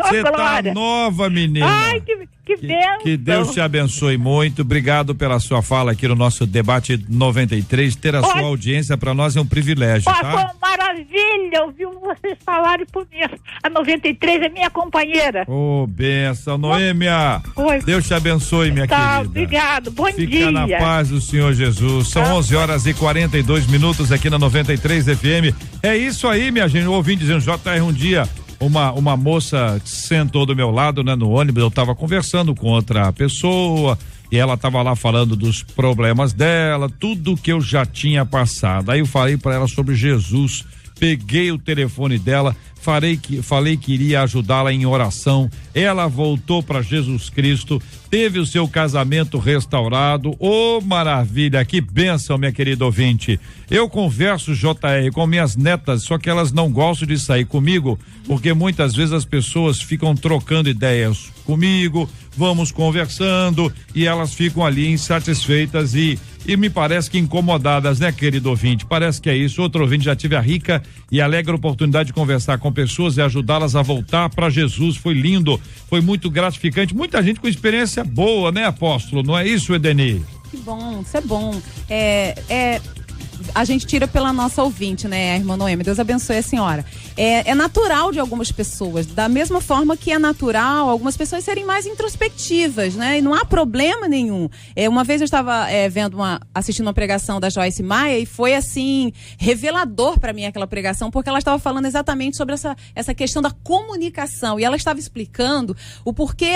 Você tá nova, menina. Ai, que bênção. Que Deus te abençoe muito. Obrigado pela sua fala aqui no nosso debate 93. Ter a sua audiência para nós é um privilégio, tá? Foi uma maravilha ouvir vocês falarem por mim. A 93 é minha companheira. Ô, benção, Noêmia. Deus te abençoe, minha querida. Obrigado. Bom dia. Fica na paz do Senhor Jesus. São 11h42 aqui na 93 FM. É isso aí, minha gente. Eu ouvi dizendo, JR, um dia uma moça sentou do meu lado, né, no ônibus, eu tava conversando com outra pessoa e ela tava lá falando dos problemas dela, tudo que eu já tinha passado. Aí eu falei para ela sobre Jesus, peguei o telefone dela, falei que iria ajudá-la em oração. Ela voltou para Jesus Cristo, teve o seu casamento restaurado. Ô, maravilha, que bênção, minha querida ouvinte. Eu converso, JR, com minhas netas, só que elas não gostam de sair comigo, porque muitas vezes as pessoas ficam trocando ideias comigo, vamos conversando e elas ficam ali insatisfeitas e me parece que incomodadas, né, querido ouvinte? Parece que é isso. Outro ouvinte, já tive a rica e alegre oportunidade de conversar com pessoas e ajudá-las a voltar para Jesus. Foi lindo, foi muito gratificante. Muita gente com experiência boa, né, apóstolo? Não é isso, Edeni? Que bom, isso é bom. A gente tira pela nossa ouvinte, né, irmã Noêmia? Deus abençoe a senhora. É natural de algumas pessoas, da mesma forma que é natural algumas pessoas serem mais introspectivas, né? E não há problema nenhum. Uma vez eu estava assistindo uma pregação da Joyce Meyer e foi, assim, revelador para mim aquela pregação, porque ela estava falando exatamente sobre essa questão da comunicação e ela estava explicando o porquê,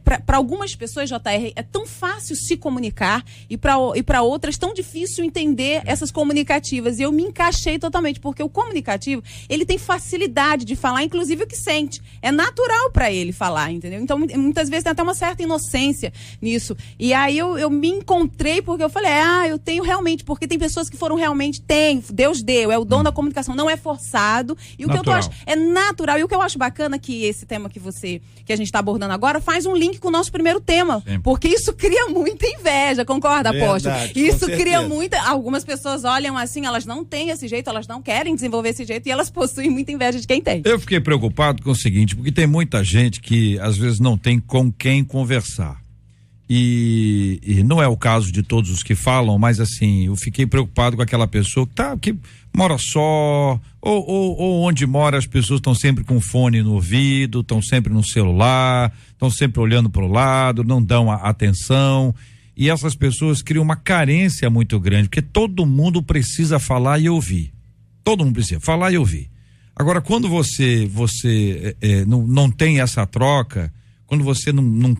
para algumas pessoas, JR, é tão fácil se comunicar e para outras tão difícil entender essas comunicativas. E eu me encaixei totalmente, porque o comunicativo, ele tem facilidade de falar, inclusive o que sente. É natural para ele falar, entendeu? Então, muitas vezes tem até uma certa inocência nisso. E aí eu me encontrei, porque eu falei, eu tenho realmente, porque tem pessoas que foram realmente, Deus deu, é o dom da comunicação, não é forçado. E o que eu acho é natural. E o que eu acho bacana que esse tema que a gente está abordando agora faz um link com o nosso primeiro tema. Porque isso cria muita inveja, concorda, apóstolo? Isso cria algumas pessoas olham assim, elas não têm esse jeito, elas não querem desenvolver esse jeito e elas possuem muita inveja de quem tem. Eu fiquei preocupado com o seguinte, porque tem muita gente que às vezes não tem com quem conversar. E não é o caso de todos os que falam, mas assim, eu fiquei preocupado com aquela pessoa que mora só, ou onde mora as pessoas estão sempre com fone no ouvido, estão sempre no celular, estão sempre olhando para o lado, não dão atenção. E essas pessoas criam uma carência muito grande, porque todo mundo precisa falar e ouvir. Todo mundo precisa falar e ouvir. Agora, quando você não tem essa troca, quando você não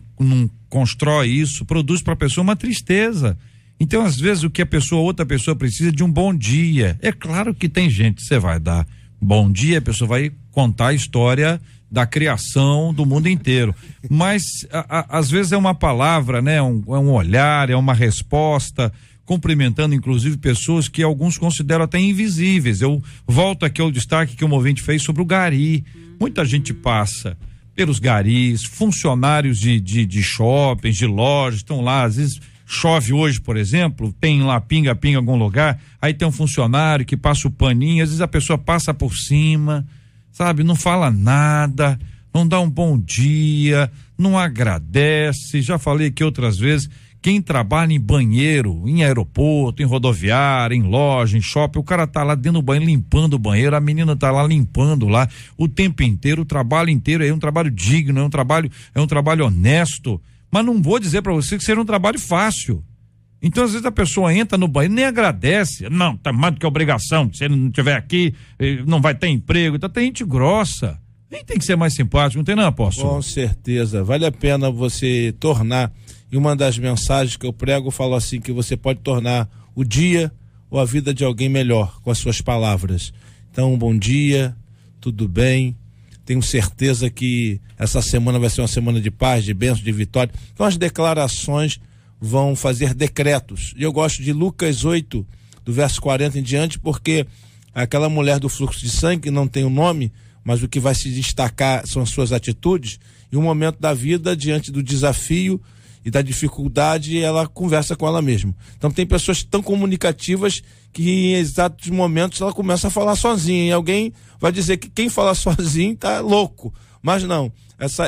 constrói isso, produz para a pessoa uma tristeza. Então, às vezes, o que outra pessoa precisa é de um bom dia. É claro que tem gente, você vai dar bom dia, a pessoa vai contar a história da criação do mundo inteiro. Mas, às vezes, é uma palavra, né? É um olhar, é uma resposta, cumprimentando, inclusive, pessoas que alguns consideram até invisíveis. Eu volto aqui ao destaque que o ouvinte fez sobre o gari. Muita gente passa pelos garis, funcionários de shoppings, de lojas, estão lá, às vezes chove hoje, por exemplo, tem lá pinga-pinga em algum lugar, aí tem um funcionário que passa o paninho, às vezes a pessoa passa por cima, sabe, não fala nada, não dá um bom dia, não agradece. Já falei aqui outras vezes, quem trabalha em banheiro, em aeroporto, em rodoviária, em loja, em shopping, o cara tá lá dentro do banheiro limpando o banheiro, a menina tá lá limpando lá o tempo inteiro, o trabalho inteiro é um trabalho digno, é um trabalho honesto, mas não vou dizer para você que seja um trabalho fácil. Então, às vezes a pessoa entra no banheiro e nem agradece. Não, tá mais do que obrigação, se ele não estiver aqui, não vai ter emprego. Então tem gente grossa. Nem tem que ser mais simpático, não tem não, apóstolo? Com certeza, vale a pena você tornar, e uma das mensagens que eu prego, eu falo assim, que você pode tornar o dia ou a vida de alguém melhor com as suas palavras. Então, bom dia, tudo bem, tenho certeza que essa semana vai ser uma semana de paz, de bênção, de vitória. Então as declarações vão fazer decretos, e eu gosto de Lucas 8, do verso 40 em diante, porque aquela mulher do fluxo de sangue, que não tem o nome, mas o que vai se destacar são as suas atitudes, e um momento da vida, diante do desafio e da dificuldade, ela conversa com ela mesma. Então tem pessoas tão comunicativas que em exatos momentos ela começa a falar sozinha, e alguém vai dizer que quem fala sozinho tá louco, mas não,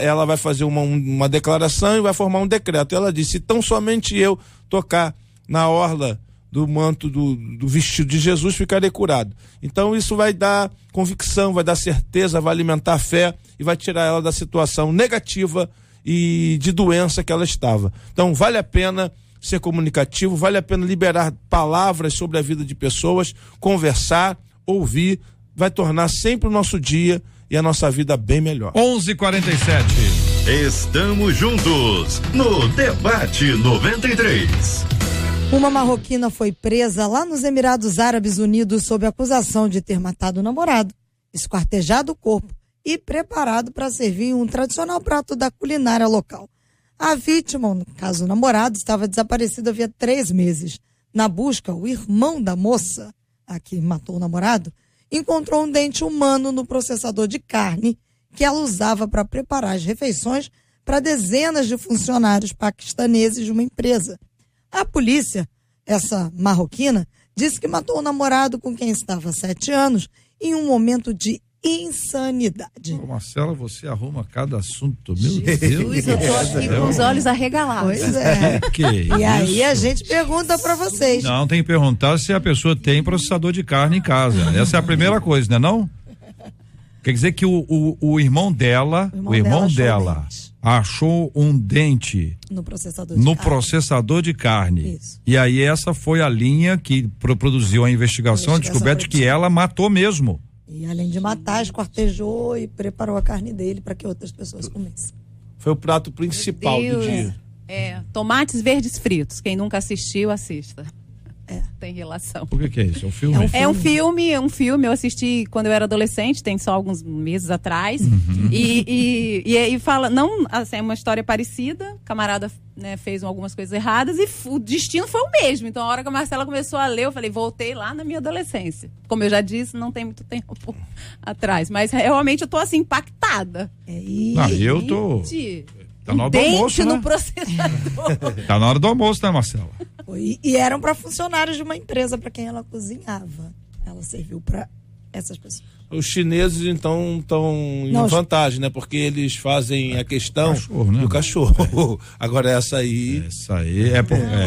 ela vai fazer uma declaração e vai formar um decreto. Ela disse: se tão somente eu tocar na orla do manto do vestido de Jesus, ficarei curado. Então isso vai dar convicção, vai dar certeza, vai alimentar a fé e vai tirar ela da situação negativa e de doença que ela estava. Então vale a pena ser comunicativo, vale a pena liberar palavras sobre a vida de pessoas, conversar, ouvir, vai tornar sempre o nosso dia e a nossa vida bem melhor. 11:47. Estamos juntos no Debate 93. Uma marroquina foi presa lá nos Emirados Árabes Unidos sob acusação de ter matado o namorado, esquartejado o corpo e preparado para servir um tradicional prato da culinária local. A vítima, no caso o namorado, estava desaparecido havia 3 meses. Na busca, o irmão da moça, a que matou o namorado, encontrou um dente humano no processador de carne que ela usava para preparar as refeições para dezenas de funcionários paquistaneses de uma empresa. A polícia, essa marroquina, disse que matou o namorado com quem estava há 7 anos em um momento de insanidade. Ô, Marcela, você arruma cada assunto, meu Deus. Eu tô aqui com os olhos arregalados. Pois é. Que e aí isso? a gente pergunta para vocês. Não, tem que perguntar se a pessoa tem processador de carne em casa. Essa é a primeira coisa, né, não? Quer dizer que o irmão dela, achou um dente no processador de carne. Isso. E aí essa foi a linha que produziu a investigação, descoberto de que ela matou mesmo. E além de matar, esquartejou e preparou a carne dele para que outras pessoas comessem. Foi o prato principal do dia. Tomates verdes fritos. Quem nunca assistiu, assista. Tem relação. O que é isso? É um filme? É um filme, eu assisti quando eu era adolescente, tem só alguns meses atrás. Uhum. E fala, não, assim, é uma história parecida, o camarada, né, fez algumas coisas erradas e o destino foi o mesmo. Então a hora que a Marcela começou a ler, eu falei, voltei lá na minha adolescência. Como eu já disse, não tem muito tempo atrás, mas realmente eu tô assim, impactada. Eu tô... Tá na hora do almoço, no né? processador. Tá na hora do almoço, né, Marcela? E eram para funcionários de uma empresa para quem ela cozinhava. Ela serviu para essas pessoas. Os chineses, então, estão em vantagem, né? Porque eles fazem a questão do cachorro. Agora essa aí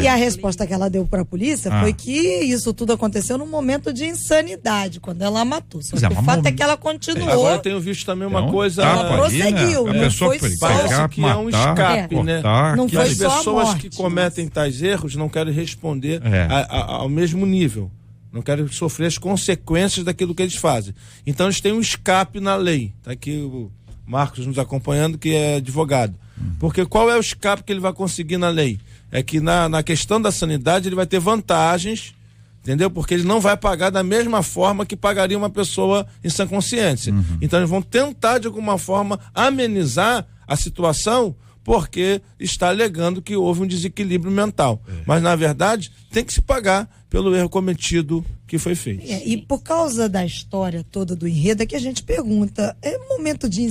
E a resposta que ela deu para a polícia foi que isso tudo aconteceu num momento de insanidade, quando ela matou. Só que o fato é que ela continuou. Agora eu tenho visto também uma coisa. Ela prosseguiu, né? não foi só. Parece que é um escape, né? Não foi as só pessoas a morte, que cometem tais erros não querem responder ao mesmo nível. Não querem sofrer as consequências daquilo que eles fazem. Então eles têm um escape na lei. Está aqui o Marcos nos acompanhando, que é advogado. Porque qual é o escape que ele vai conseguir na lei? É que na questão da sanidade ele vai ter vantagens, entendeu? Porque ele não vai pagar da mesma forma que pagaria uma pessoa em sã consciência. Então eles vão tentar de alguma forma amenizar a situação, porque está alegando que houve um desequilíbrio mental. Mas, na verdade, tem que se pagar pelo erro cometido que foi feito. E por causa da história toda do enredo, é que a gente pergunta, é momento de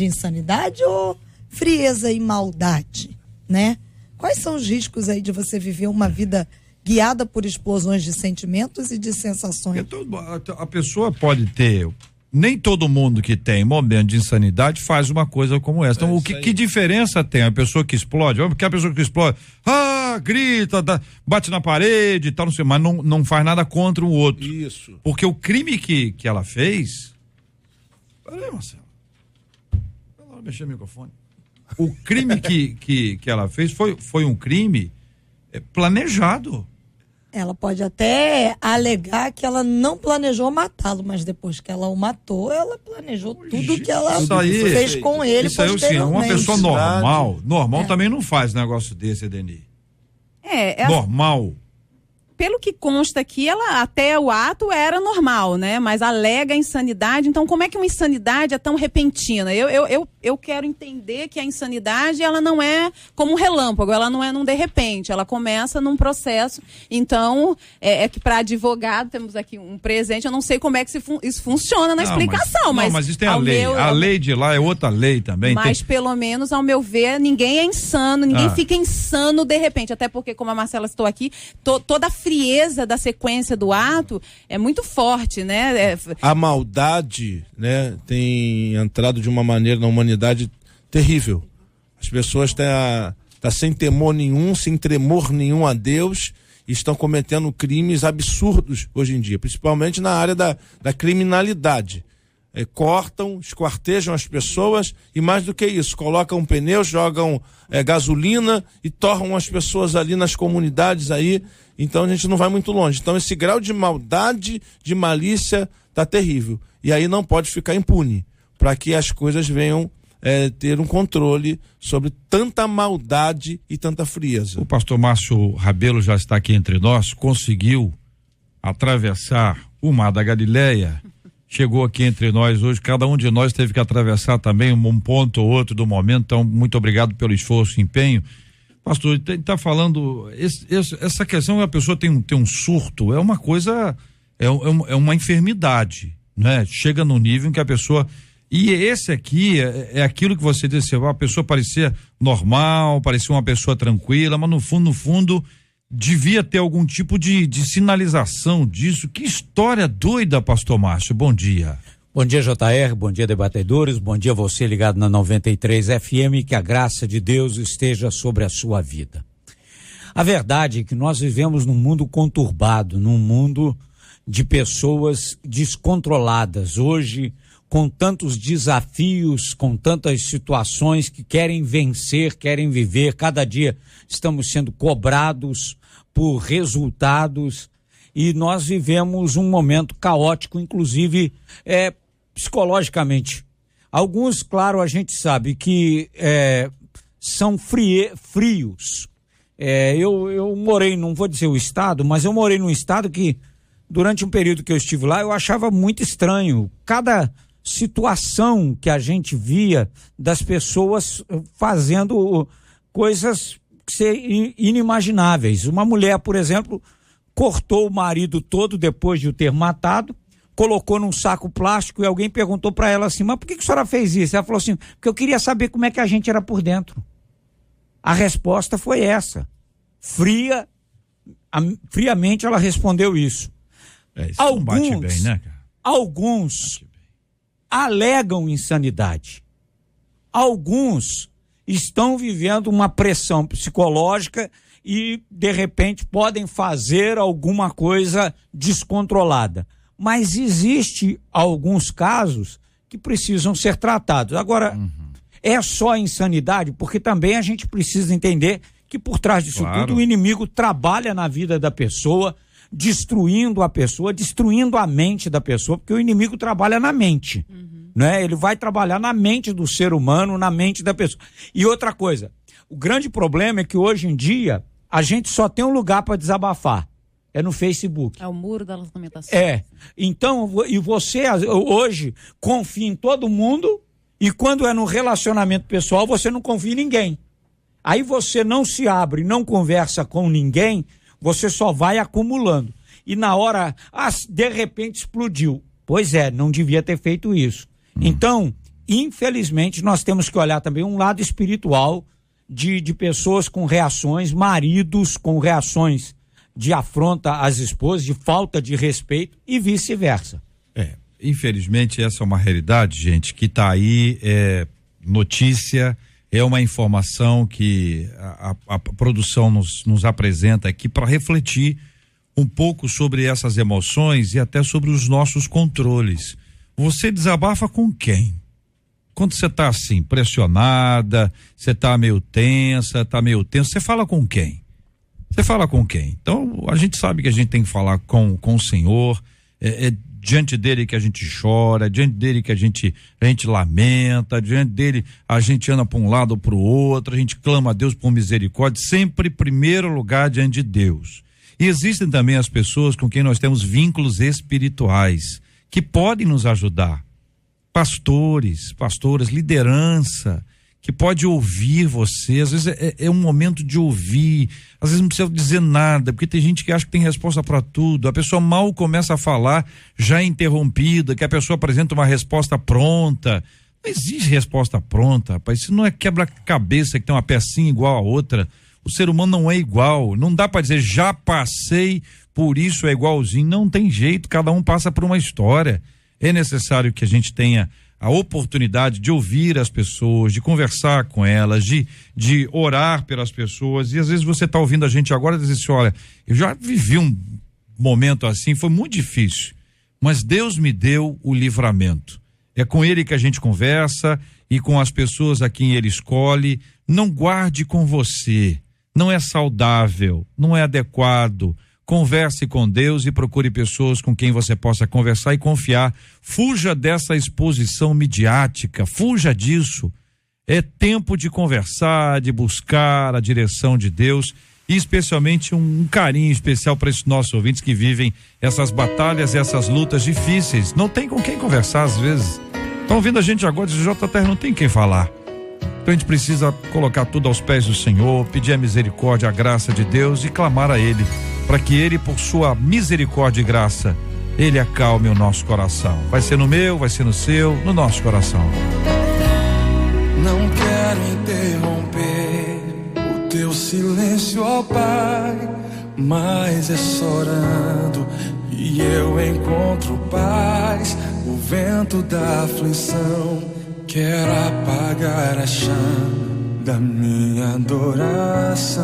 insanidade ou frieza e maldade, né? Quais são os riscos aí de você viver uma vida guiada por explosões de sentimentos e de sensações? A pessoa pode ter... Nem todo mundo que tem momento de insanidade faz uma coisa como essa. Então, que diferença tem a pessoa que explode? Porque a pessoa que explode, grita, bate na parede e tal, não sei, mas não faz nada contra o outro. Isso. Porque o crime que ela fez... Peraí, Marcelo. Não mexer o microfone. O crime que ela fez foi um crime planejado. Ela pode até alegar que ela não planejou matá-lo, mas depois que ela o matou, ela planejou tudo que ela fez com ele posteriormente. Uma pessoa normal também não faz negócio desse, Edeni. Normal. Pelo que consta aqui, ela até o ato era normal, né? Mas alega insanidade. Então, como é que uma insanidade é tão repentina? Eu quero entender que a insanidade, ela não é como um relâmpago, ela não é num de repente, ela começa num processo. Então, é que para advogado, temos aqui um presente, eu não sei como é que isso funciona na explicação. Mas isso tem a lei. A lei de lá é outra lei também. Mas pelo menos, ao meu ver, ninguém é insano, ninguém fica insano de repente. Até porque, como a Marcela citou aqui, toda a frieza da sequência do ato é muito forte, né? A maldade, né, tem entrado de uma maneira na humanidade terrível. As pessoas estão sem temor nenhum, sem tremor nenhum a Deus, e estão cometendo crimes absurdos hoje em dia, principalmente na área da criminalidade. Cortam, esquartejam as pessoas e, mais do que isso, colocam pneus, jogam gasolina e torram as pessoas ali nas comunidades aí. Então a gente não vai muito longe. Então esse grau de maldade, de malícia tá terrível. E aí não pode ficar impune, para que as coisas venham ter um controle sobre tanta maldade e tanta frieza. O pastor Márcio Rabelo já está aqui entre nós, conseguiu atravessar o Mar da Galileia, chegou aqui entre nós hoje, cada um de nós teve que atravessar também um ponto ou outro do momento, então muito obrigado pelo esforço e empenho. Pastor, está falando, essa questão, a pessoa tem um surto, é uma coisa, é uma enfermidade, né? Chega no nível em que a pessoa, e esse aqui é aquilo que você disse, a pessoa parecia normal, parecia uma pessoa tranquila, mas no fundo, devia ter algum tipo de sinalização disso. Que história doida, pastor Márcio, bom dia. Bom dia, JR, bom dia, debatedores, bom dia você ligado na 93 FM, que a graça de Deus esteja sobre a sua vida. A verdade é que nós vivemos num mundo conturbado, num mundo de pessoas descontroladas, hoje com tantos desafios, com tantas situações que querem vencer, querem viver, cada dia estamos sendo cobrados por resultados e nós vivemos um momento caótico, inclusive psicologicamente. Alguns, claro, a gente sabe que são frios. Eu morei, não vou dizer o estado, mas eu morei num estado que, durante um período que eu estive lá, eu achava muito estranho. Cada situação que a gente via das pessoas fazendo coisas inimagináveis. Uma mulher, por exemplo, cortou o marido todo depois de o ter matado, colocou num saco plástico e alguém perguntou para ela assim, mas por que a senhora fez isso? Ela falou assim, porque eu queria saber como é que a gente era por dentro. A resposta foi essa. Friamente ela respondeu isso. Isso não bate bem, né, cara? Alguns alegam insanidade. Alguns estão vivendo uma pressão psicológica e, de repente, podem fazer alguma coisa descontrolada. Mas existe alguns casos que precisam ser tratados. Agora, é só insanidade, porque também a gente precisa entender que por trás disso tudo o inimigo trabalha na vida da pessoa, destruindo a pessoa, destruindo a mente da pessoa, porque o inimigo trabalha na mente, né? Ele vai trabalhar na mente do ser humano, na mente da pessoa. E outra coisa, o grande problema é que hoje em dia a gente só tem um lugar para desabafar, é no Facebook. É o muro da lamentação. Então, e você hoje confia em todo mundo e quando é no relacionamento pessoal você não confia em ninguém. Aí você não se abre, não conversa com ninguém, você só vai acumulando. E na hora, de repente explodiu. Pois é, não devia ter feito isso. Então, infelizmente, nós temos que olhar também um lado espiritual de pessoas com reações, maridos com reações de afronta às esposas, de falta de respeito e vice-versa. Infelizmente essa é uma realidade, gente, que está aí, notícia, é uma informação que a produção nos apresenta aqui para refletir um pouco sobre essas emoções e até sobre os nossos controles. Você desabafa com quem? Quando você está assim, pressionada, você está meio tensa, está meio tenso, você fala com quem? Você fala com quem? Então, a gente sabe que a gente tem que falar com o Senhor, diante dele que a gente chora, diante dele que a gente lamenta, diante dele a gente anda para um lado ou para o outro, a gente clama a Deus por misericórdia, sempre em primeiro lugar diante de Deus. E existem também as pessoas com quem nós temos vínculos espirituais, que podem nos ajudar. Pastores, pastoras, liderança, que pode ouvir você, às vezes é um momento de ouvir, às vezes não precisa dizer nada, porque tem gente que acha que tem resposta para tudo, a pessoa mal começa a falar, já é interrompida, que a pessoa apresenta uma resposta pronta. Não existe resposta pronta, rapaz, isso não é quebra-cabeça que tem uma pecinha igual a outra, o ser humano não é igual, não dá para dizer já passei, por isso é igualzinho, não tem jeito, cada um passa por uma história. É necessário que a gente tenha a oportunidade de ouvir as pessoas, de conversar com elas, de orar pelas pessoas. E às vezes você está ouvindo a gente agora e diz assim: olha, eu já vivi um momento assim, foi muito difícil, mas Deus me deu o livramento. É com ele que a gente conversa e com as pessoas a quem ele escolhe. Não guarde com você, não é saudável, não é adequado. Converse com Deus e procure pessoas com quem você possa conversar e confiar. Fuja dessa exposição midiática, fuja disso. É tempo de conversar, de buscar a direção de Deus e especialmente um carinho especial para esses nossos ouvintes que vivem essas batalhas, essas lutas difíceis. Não tem com quem conversar às vezes. Estão ouvindo a gente agora, diz: JR, não tem quem falar. Então a gente precisa colocar tudo aos pés do Senhor, pedir a misericórdia, a graça de Deus e clamar a Ele, para que Ele, por sua misericórdia e graça, Ele acalme o nosso coração. Vai ser no meu, vai ser no seu, no nosso coração. Não quero interromper o teu silêncio, ó Pai, mas é só orando e eu encontro paz. O vento da aflição quer apagar a chama da minha adoração.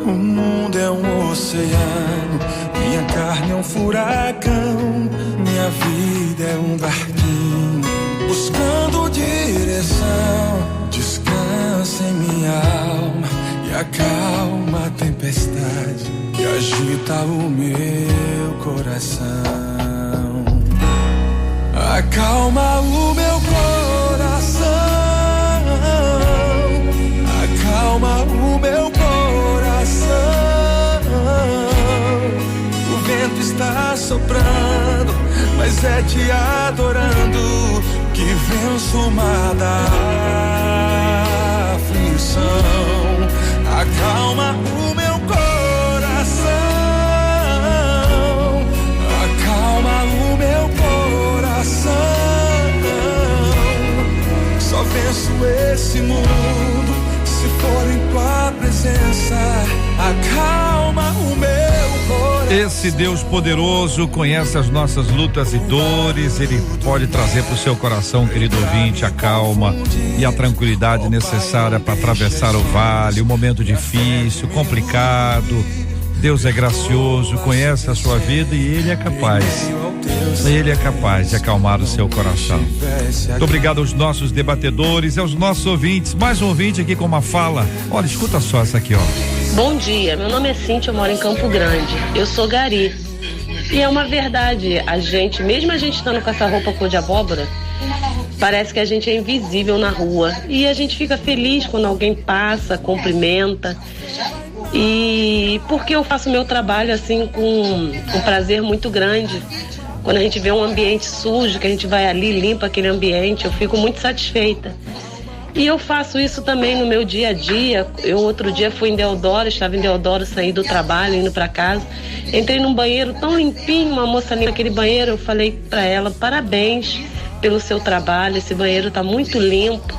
O mundo é um oceano, minha carne é um furacão, minha vida é um barquinho buscando direção. Descansa em minha alma e acalma a tempestade que agita o meu coração. Acalma o meu coração, acalma o meu coração. O vento está soprando, mas é te adorando que venço o mar da aflição. Acalma o meu coração, acalma o meu coração. Só venço esse mundo se for em tua presença. Acalma o meu coração. Esse Deus poderoso conhece as nossas lutas e dores. Ele pode trazer para o seu coração, querido ouvinte, a calma e a tranquilidade necessária para atravessar o vale, o momento difícil, complicado. Deus é gracioso, conhece a sua vida e Ele é capaz de acalmar o seu coração. Muito obrigado aos nossos debatedores, aos nossos ouvintes. Mais um ouvinte aqui com uma fala. Olha, escuta só essa aqui, ó. Bom dia, meu nome é Cíntia, eu moro em Campo Grande. Eu sou gari. E é uma verdade, mesmo a gente estando com essa roupa cor de abóbora, parece que a gente é invisível na rua. E a gente fica feliz quando alguém passa, cumprimenta. E porque eu faço meu trabalho assim com um prazer muito grande. Quando a gente vê um ambiente sujo, que a gente vai ali, limpa aquele ambiente, eu fico muito satisfeita. E eu faço isso também no meu dia a dia. Eu outro dia fui em Deodoro, estava em Deodoro, saí do trabalho, indo para casa. Entrei num banheiro tão limpinho, uma moça ali naquele banheiro, eu falei para ela, parabéns pelo seu trabalho, esse banheiro está muito limpo.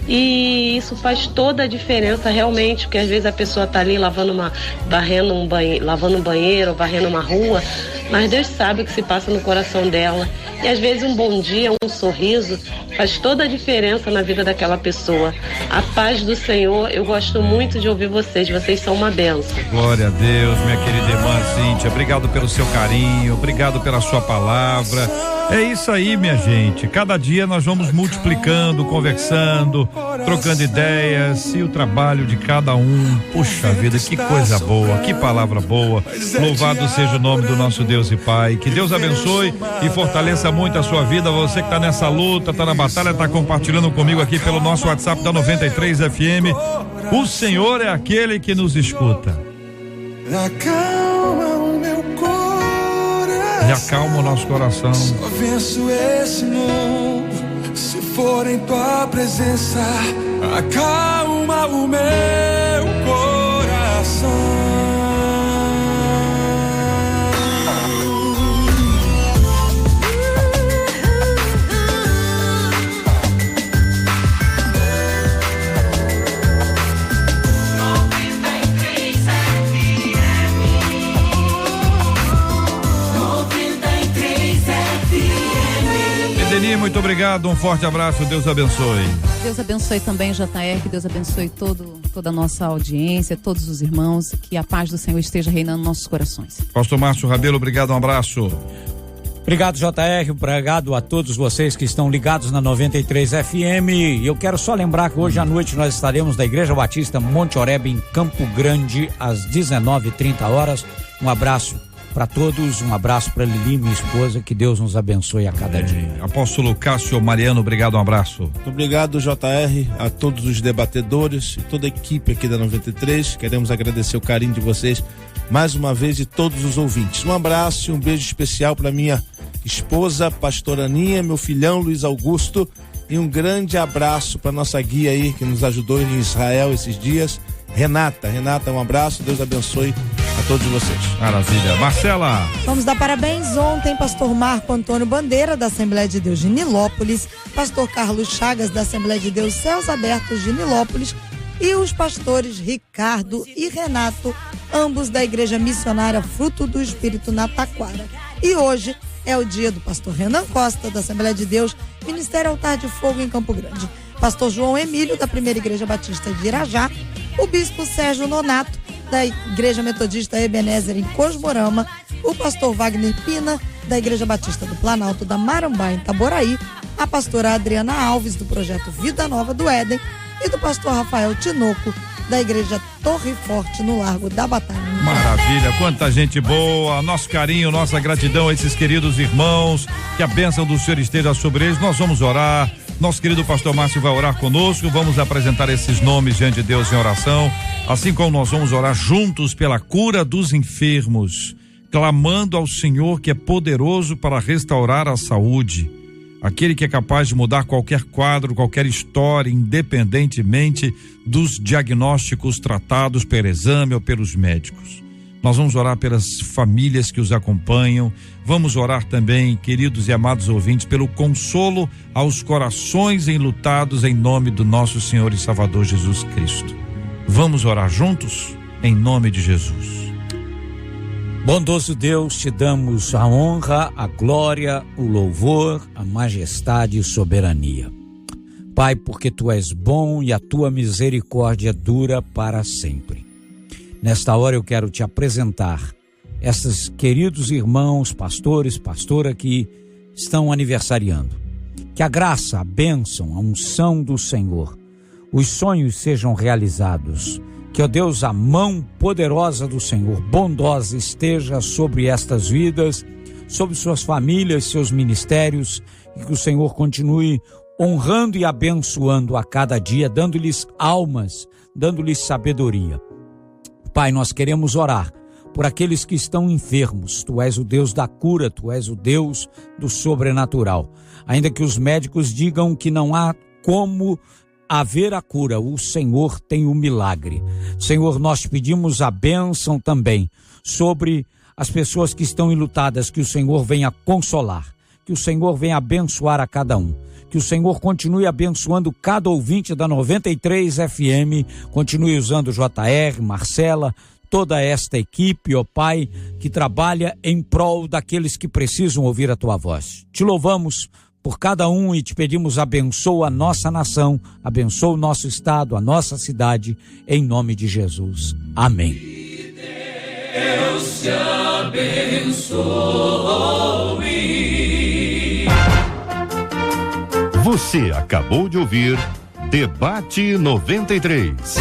E isso faz toda a diferença realmente, porque às vezes a pessoa está ali lavando um banheiro, varrendo uma rua, mas Deus sabe o que se passa no coração dela. E às vezes um bom dia, um sorriso, faz toda a diferença na vida daquela pessoa. A paz do Senhor, eu gosto muito de ouvir vocês são uma bênção. Glória a Deus, minha querida irmã Cíntia, obrigado pelo seu carinho, obrigado pela sua palavra. É isso aí, minha gente, cada dia nós vamos multiplicando, conversando, trocando ideias e o trabalho de cada um. Puxa vida, que coisa boa, que palavra boa. Louvado seja o nome do nosso Deus e Pai. Que Deus abençoe e fortaleça muito a sua vida. Você que está nessa luta, está na batalha, está compartilhando comigo aqui pelo nosso WhatsApp da 93 FM. O Senhor é aquele que nos escuta. Acalma o meu coração. E acalma o nosso coração. Só venço esse mundo se for em tua presença. Acalma o meu coração. Deni, muito obrigado, um forte abraço, Deus abençoe. Deus abençoe também, JR, que Deus abençoe toda a nossa audiência, todos os irmãos, que a paz do Senhor esteja reinando nos nossos corações. Pastor Márcio Rabelo, obrigado, um abraço. Obrigado, JR, obrigado a todos vocês que estão ligados na 93 FM. E eu quero só lembrar que hoje à noite nós estaremos na Igreja Batista Monte Oreb, em Campo Grande, às 19h30. Um abraço para todos, um abraço para Lili, minha esposa, que Deus nos abençoe a cada dia. Apóstolo Cássio Mariano, obrigado, um abraço. Muito obrigado, JR, a todos os debatedores e toda a equipe aqui da 93. Queremos agradecer o carinho de vocês mais uma vez e todos os ouvintes. Um abraço e um beijo especial para minha esposa, pastora Aninha, meu filhão Luiz Augusto, e um grande abraço para nossa guia aí que nos ajudou em Israel esses dias, Renata, um abraço, Deus abençoe a todos vocês. Maravilha. Marcela. Vamos dar parabéns ontem, pastor Marco Antônio Bandeira, da Assembleia de Deus de Nilópolis, pastor Carlos Chagas, da Assembleia de Deus Céus Abertos de Nilópolis, e os pastores Ricardo e Renato, ambos da Igreja Missionária Fruto do Espírito na Taquara. E hoje é o dia do pastor Renan Costa, da Assembleia de Deus, Ministério Altar de Fogo em Campo Grande, pastor João Emílio, da Primeira Igreja Batista de Irajá, o bispo Sérgio Nonato, da Igreja Metodista Ebenezer em Cosmorama, o pastor Wagner Pina, da Igreja Batista do Planalto da Marambá em Itaboraí, a pastora Adriana Alves, do projeto Vida Nova do Éden, e do pastor Rafael Tinoco, da Igreja Torre Forte, no Largo da Batalha. Maravilha, quanta gente boa, nosso carinho, nossa gratidão a esses queridos irmãos, que a bênção do Senhor esteja sobre eles. Nós vamos orar, nosso querido pastor Márcio vai orar conosco, vamos apresentar esses nomes diante de Deus em oração, assim como nós vamos orar juntos pela cura dos enfermos, clamando ao Senhor que é poderoso para restaurar a saúde, aquele que é capaz de mudar qualquer quadro, qualquer história, independentemente dos diagnósticos tratados pelo exame ou pelos médicos. Nós vamos orar pelas famílias que os acompanham, vamos orar também, queridos e amados ouvintes, pelo consolo aos corações enlutados em nome do nosso Senhor e Salvador Jesus Cristo. Vamos orar juntos em nome de Jesus. Bondoso Deus, te damos a honra, a glória, o louvor, a majestade e soberania. Pai, porque tu és bom e a tua misericórdia dura para sempre. Nesta hora eu quero te apresentar esses queridos irmãos, pastores, pastora que estão aniversariando. Que a graça, a bênção, a unção do Senhor, os sonhos sejam realizados. Que, ó Deus, a mão poderosa do Senhor, bondosa, esteja sobre estas vidas, sobre suas famílias, seus ministérios, e que o Senhor continue honrando e abençoando a cada dia, dando-lhes almas, dando-lhes sabedoria. Pai, nós queremos orar por aqueles que estão enfermos. Tu és o Deus da cura, tu és o Deus do sobrenatural. Ainda que os médicos digam que não há como haver a cura, o Senhor tem o milagre. Senhor, nós pedimos a bênção também sobre as pessoas que estão enlutadas, que o Senhor venha consolar, que o Senhor venha abençoar a cada um, que o Senhor continue abençoando cada ouvinte da 93 FM, continue usando o JR, Marcela, toda esta equipe, ó Pai, que trabalha em prol daqueles que precisam ouvir a tua voz. Te louvamos por cada um e te pedimos, abençoa a nossa nação, abençoa o nosso estado, a nossa cidade, em nome de Jesus. Amém. Deus te abençoe. Você acabou de ouvir Debate 93.